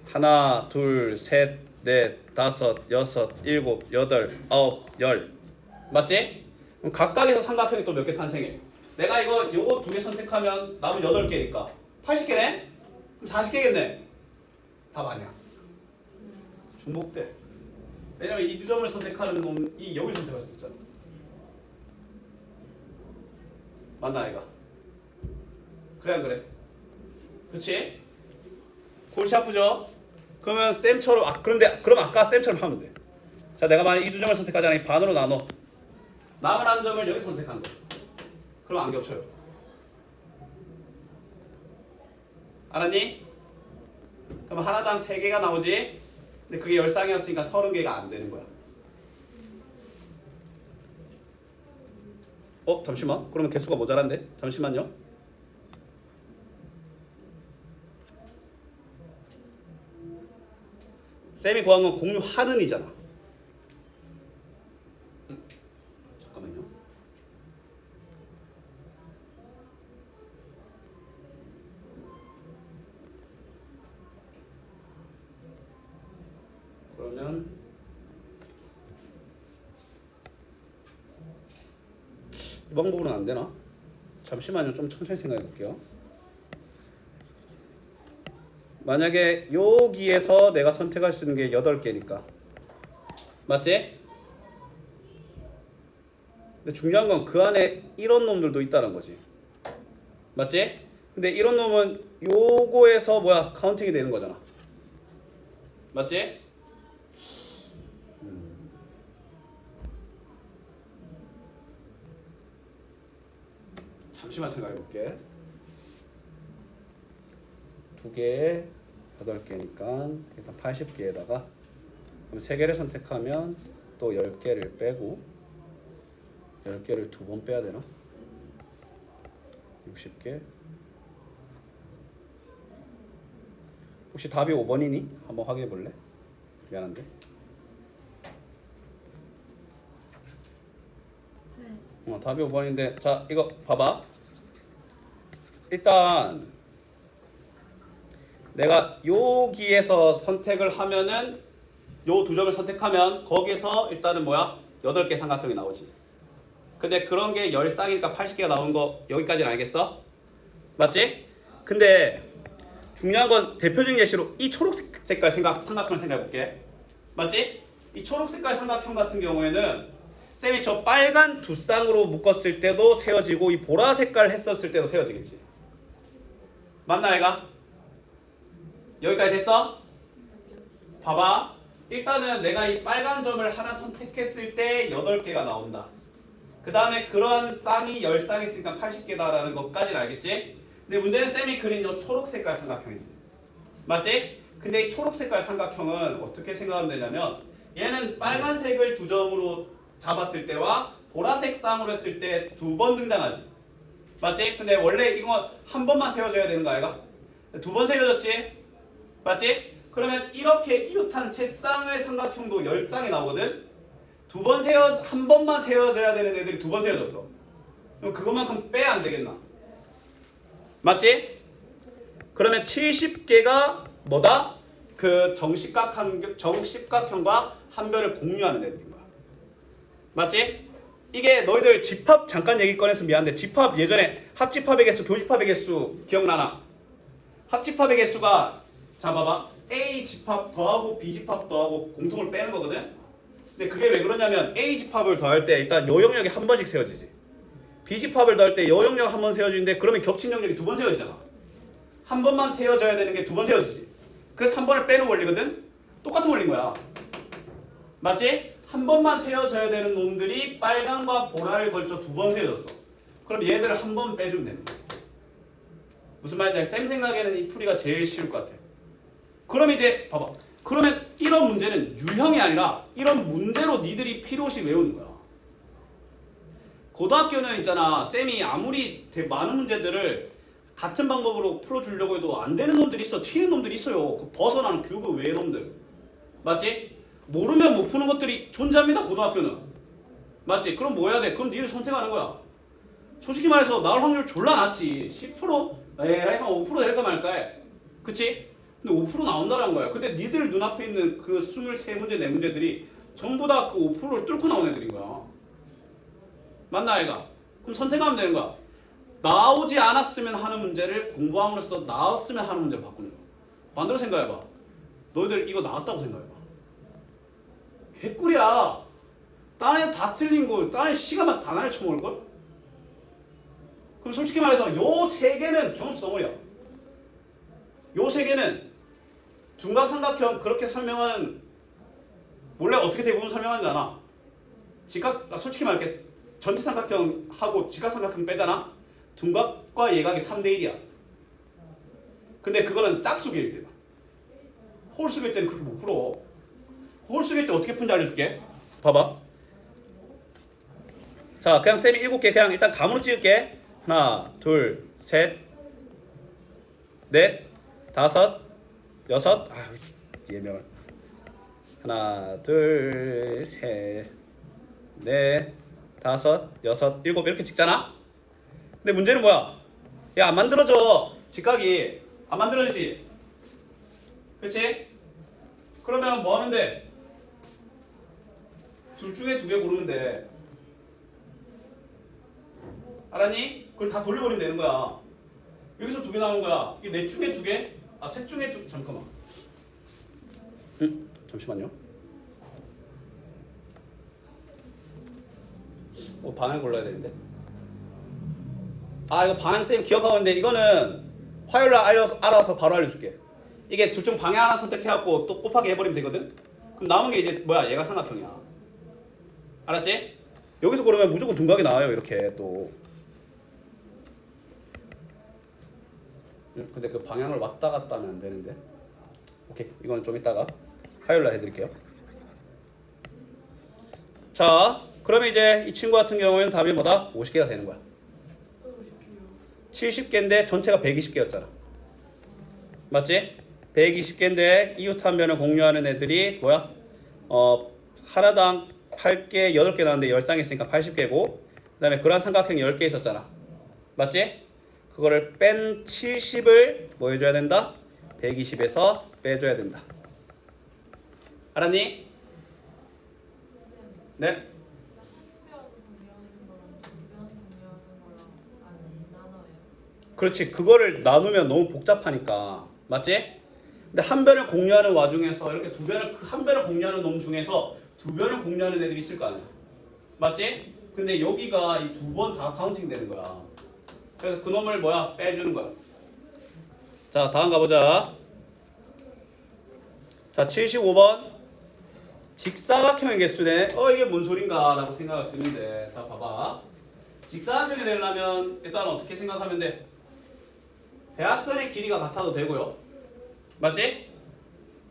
하나, 둘, 셋, 넷, 다섯, 여섯, 일곱, 여덟, 아홉, 열. 맞지? 그럼 각각에서 삼각형이 또 몇 개 탄생해. 내가 요거 2개 선택하면 남은 8개니까 80개네? 그럼 40개겠네. 답 아니야. 중복돼. 왜냐면 이 2점을 선택하는 놈이 여기를 선택할 수 있잖아. 맞나 아이가? 그래 안 그래? 그치? 골치 아프죠? 그러면 쌤처럼 그럼 아까 쌤처럼 하면 돼. 자 내가 만약 이 2점을 선택하자니 반으로 나눠. 남은 한 점을 여기 선택한 거야. 그럼 안 겹쳐요. 알았니? 그럼 하나당 3개가 나오지? 근데 그게 10쌍이었으니까 30개가 안 되는 거야. 잠시만. 그러면 개수가 모자란데? 잠시만요. 쌤이 구한 건 공유하는 이잖아. 잠깐만요. 그러면 이 방법으로는 안 되나? 잠시만요. 좀 천천히 생각해 볼게요. 만약에 여기에서 내가 선택할 수 있는 게 8개니까 맞지? 근데 중요한 건 그 안에 이런 놈들도 있다는 거지. 맞지? 근데 이런 놈은 요거에서 카운팅이 되는 거잖아. 맞지? 잠시만 생각해 볼게. 2개에 8개니까 일단 80개에다가 그럼 3개를 선택하면 또 10개를 빼고 10개를 2번 빼야 되나? 60개. 혹시 답이 5번이니? 한번 확인해 볼래? 미안한데. 네. 답이 5번인데 자 이거 봐봐. 일단 내가 여기에서 선택을 하면은 요 두 점을 선택하면 거기서 일단은 8개 삼각형이 나오지. 근데 그런 게 10쌍이니까 80개가 나온 거 여기까지는 알겠어? 맞지? 근데 중요한 건 대표적인 예시로 이 초록 색깔 삼각형을 생각해 볼게. 맞지? 이 초록 색깔 삼각형 같은 경우에는 쌤이 저 빨간 두 쌍으로 묶었을 때도 세워지고 이 보라 색깔 했었을 때도 세워지겠지. 맞나 얘가? 여기까지 됐어? 봐봐. 일단은 내가 이 빨간 점을 하나 선택했을 때 8개가 나온다. 그 다음에 그런 쌍이 10쌍 있으니까 80개다라는 것까지는 알겠지? 근데 문제는 쌤이 그린 요 초록 색깔 삼각형이지. 맞지? 근데 이 초록 색깔 삼각형은 어떻게 생각하면 되냐면 얘는 빨간색을 두 점으로 잡았을 때와 보라색 쌍으로 했을 때 2번 등장하지. 맞지? 근데 원래 이거 한 번만 세워줘야 되는 거 아이가? 2번 세워졌지? 맞지? 그러면 이렇게 이웃한 세 쌍의 삼각형도 10쌍이 나오거든? 한 번만 세워져야 되는 애들이 2번 세워졌어. 그럼 그것만큼 빼야 안 되겠나? 맞지? 그러면 70개가 뭐다? 그 정십각형과 한 변을 공유하는 애들인 거야. 맞지? 이게 너희들 집합 잠깐 얘기 꺼내서 미안한데 집합 예전에 합집합의 개수, 교집합의 개수 기억나나? 합집합의 개수가 자 봐봐. A 집합 더하고 B 집합 더하고 공통을 빼는 거거든? 근데 그게 왜 그러냐면 A 집합을 더할 때 일단 요 영역이 한 번씩 세워지지. B 집합을 더할 때 요 영역 한 번 세워지는데 그러면 겹친 영역이 2번 세워지잖아. 한 번만 세워져야 되는 게 2번 세워지지. 그래서 한 번을 빼는 원리거든? 똑같은 원리인 거야. 맞지? 한 번만 세워져야 되는 놈들이 빨간과 보라를 걸쳐 2번 세워졌어. 그럼 얘들을 한 번 빼주면 되는 거야. 무슨 말인지 쌤 생각에는 이 풀이가 제일 쉬울 것 같아. 그럼 이제 봐봐. 그러면 이런 문제는 유형이 아니라 이런 문제로 니들이 필요시 외우는 거야. 고등학교는 있잖아. 쌤이 아무리 많은 문제들을 같은 방법으로 풀어주려고 해도 안 되는 놈들이 있어. 튀는 놈들이 있어요. 그 벗어나는 규급 외의 놈들. 맞지? 모르면 못 푸는 것들이 존재합니다. 고등학교는. 맞지? 그럼 뭐 해야 돼? 그럼 니를 선택하는 거야. 솔직히 말해서 나올 확률 졸라 낮지. 10%? 에이 한 5% 될까 말까 해. 그치? 근데 5% 나온다는 거야. 근데 니들 눈앞에 있는 그 23문제, 4문제들이 전부 다 그 5%를 뚫고 나온 애들인 거야. 맞나 아이가? 그럼 선택하면 되는 거야. 나오지 않았으면 하는 문제를 공부함으로써 나왔으면 하는 문제로 바꾸는 거야. 반대로 생각해봐. 너희들 이거 나왔다고 생각해봐. 개꿀이야. 딴 애 다 틀린 거, 딴 애 시간만 다 날려 쳐먹을걸? 그럼 솔직히 말해서 요 세 개는 경험치 덩어리야. 요 세 개는 둔각삼각형 그렇게 설명은 원래 어떻게 대부분 설명하는지 알아? 솔직히 말할게. 전체 삼각형하고 직각삼각형 빼잖아? 둔각과 예각이 3대1이야. 근데 그거는 짝수기일 때다. 홀수기일 때는 그렇게 못 풀어. 홀수기일 때 어떻게 푸는지 알려줄게. 봐봐. 자, 그냥 쌤이 7개 그냥 일단 감으로 찍을게. 하나, 둘, 셋, 넷, 다섯, 여섯. 아, 예명을. 하나, 둘, 셋, 넷, 다섯, 여섯, 일곱 이렇게 찍잖아. 근데 문제는 뭐야? 야, 안 만들어져. 직각이 안 만들어지지. 그치? 그러면 뭐 하면 돼? 둘 중에 2개 고르면 돼. 알았니? 그걸 다 돌려버리면 되는 거야. 여기서 2개 나오는 거야. 이게 넷 중에 2개? 아, 셋 중에 잠깐만. 잠시만요. 방향 골라야 되는데. 아, 이거 방향 쌤 기억하고 있는데 이거는 화요일날 알아서 바로 알려줄게. 이게 둘 중 방향 하나 선택해갖고 또 곱하기 해버리면 되거든. 그럼 남은 게 이제 뭐야? 얘가 삼각형이야. 알았지? 여기서 고르면 무조건 둔각이 나와요. 이렇게 또. 근데 그 방향을 왔다 갔다 하면 안 되는데. 오케이, 이거는 좀 이따가 화요일날 해드릴게요. 자, 그러면 이제 이 친구 같은 경우에는 답이 뭐다? 50개가 되는 거야. 70개인데 전체가 120개였잖아. 맞지? 120개인데 이웃 한 변을 공유하는 애들이 뭐야? 하나당 8개, 8개 나왔는데 10쌍 있으니까 80개고, 그 다음에 그런 삼각형이 10개 있었잖아. 맞지? 그거를 뺀 70을 뭐 해줘야 된다? 120에서 빼줘야 된다. 알았니? 네? 한 편 공유하는 거랑 두편 공유하는 거랑 안 나눠요. 그렇지. 그거를 나누면 너무 복잡하니까. 맞지? 근데 한 변을 공유하는 와중에서 이렇게 두 변을, 한 변을 공유하는 놈 중에서 2변을 공유하는 애들이 있을 거 아니야. 맞지? 근데 여기가 이 2번 다 카운팅 되는 거야. 그래서 그 놈을 뭐야? 빼주는 거야. 자, 다음 가보자. 자, 75번. 직사각형의 개수네. 이게 뭔 소린가 라고 생각할 수 있는데, 자, 봐봐. 직사각형이 되려면 일단 어떻게 생각하면 돼? 대각선의 길이가 같아도 되고요. 맞지?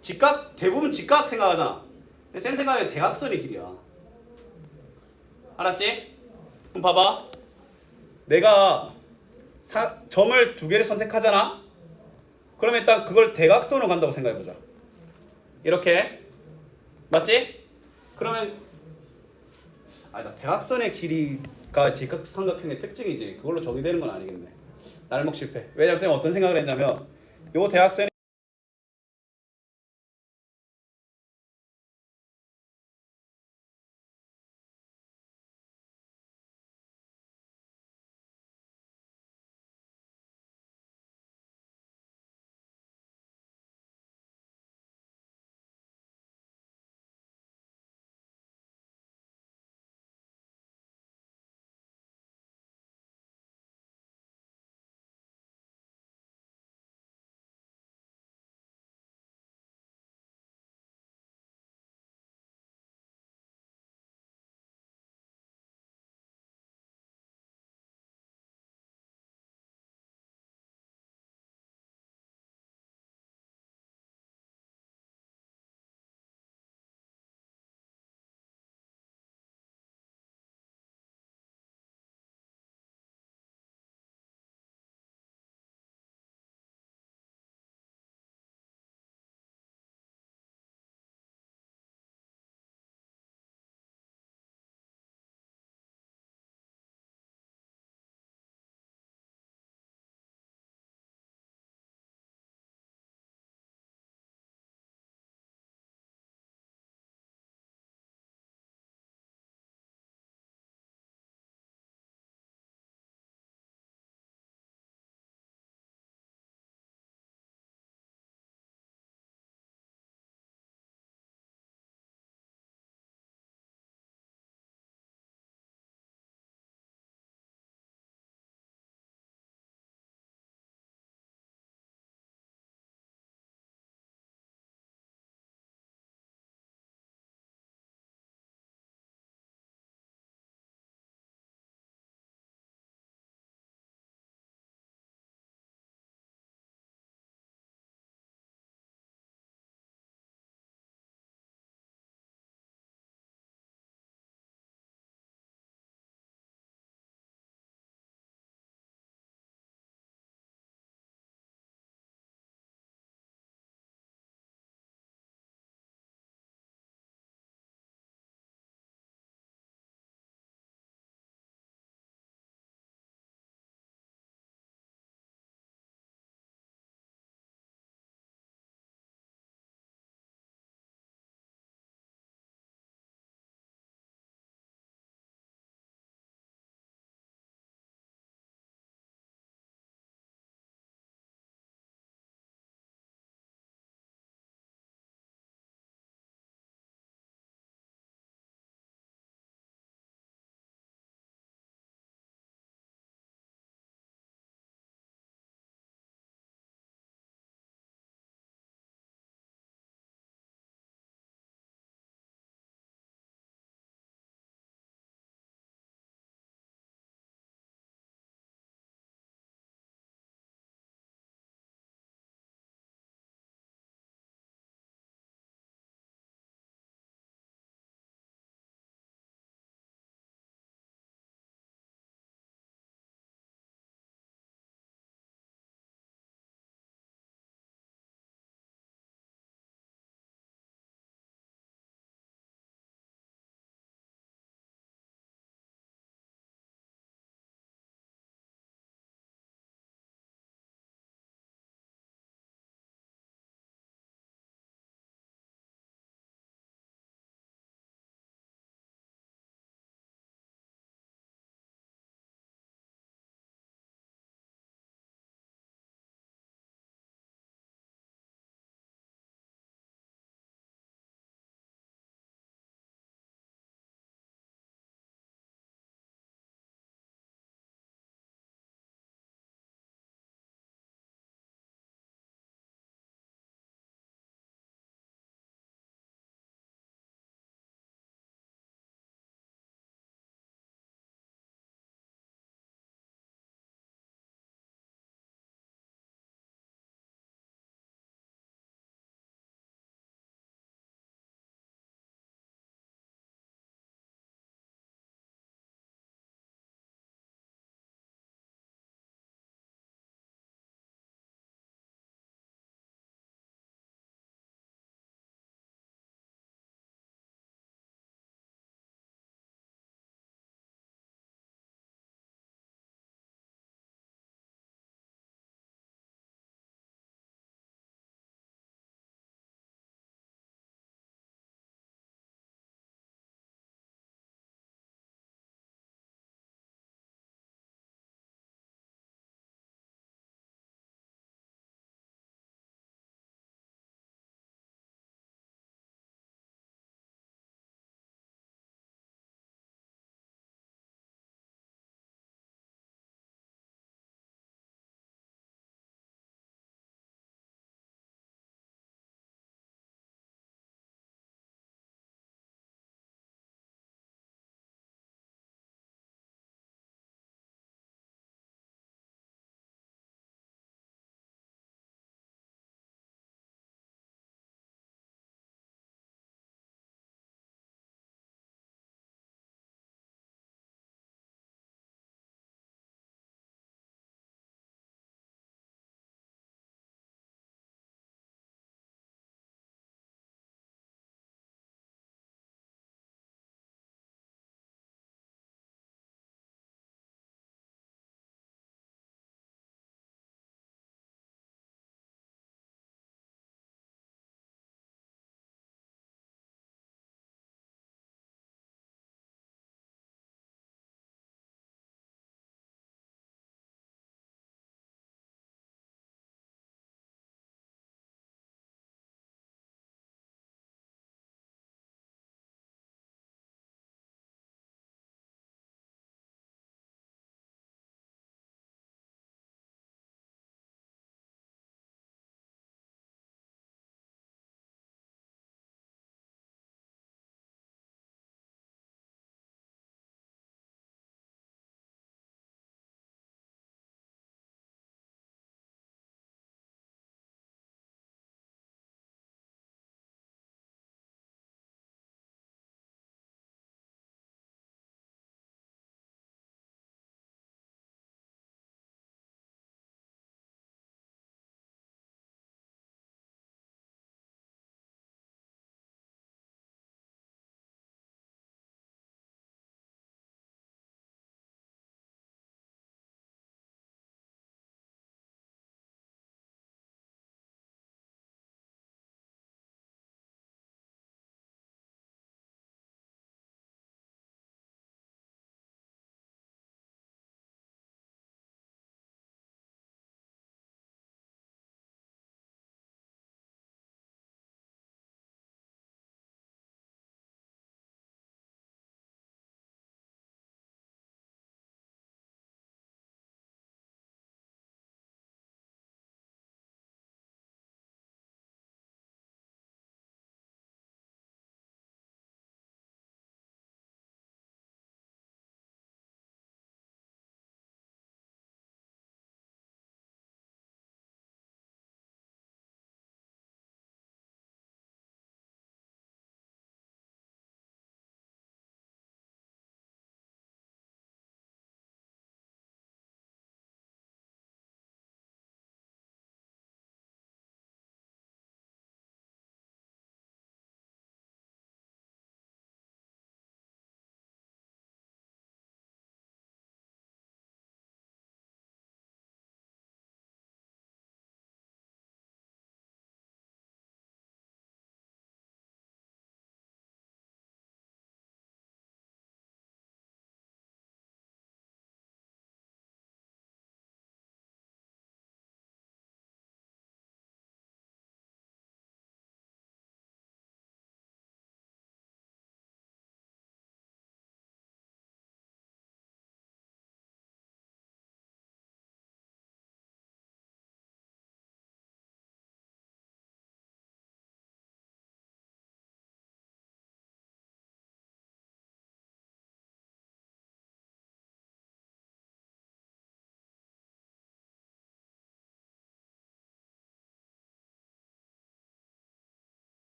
직각, 대부분 직각 생각하잖아. 근데 쌤 생각에 대각선의 길이야. 알았지? 그럼 봐봐. 내가 점을 2개를 선택하잖아. 그러면 일단 그걸 대각선으로 간다고 생각해보자. 이렇게. 맞지? 그러면 나 대각선의 길이가 직각삼각형의 특징이지. 그걸로 정의되는 건 아니겠네. 날먹 실패. 왜냐면 쌤 어떤 생각을 했냐면 요 대각선의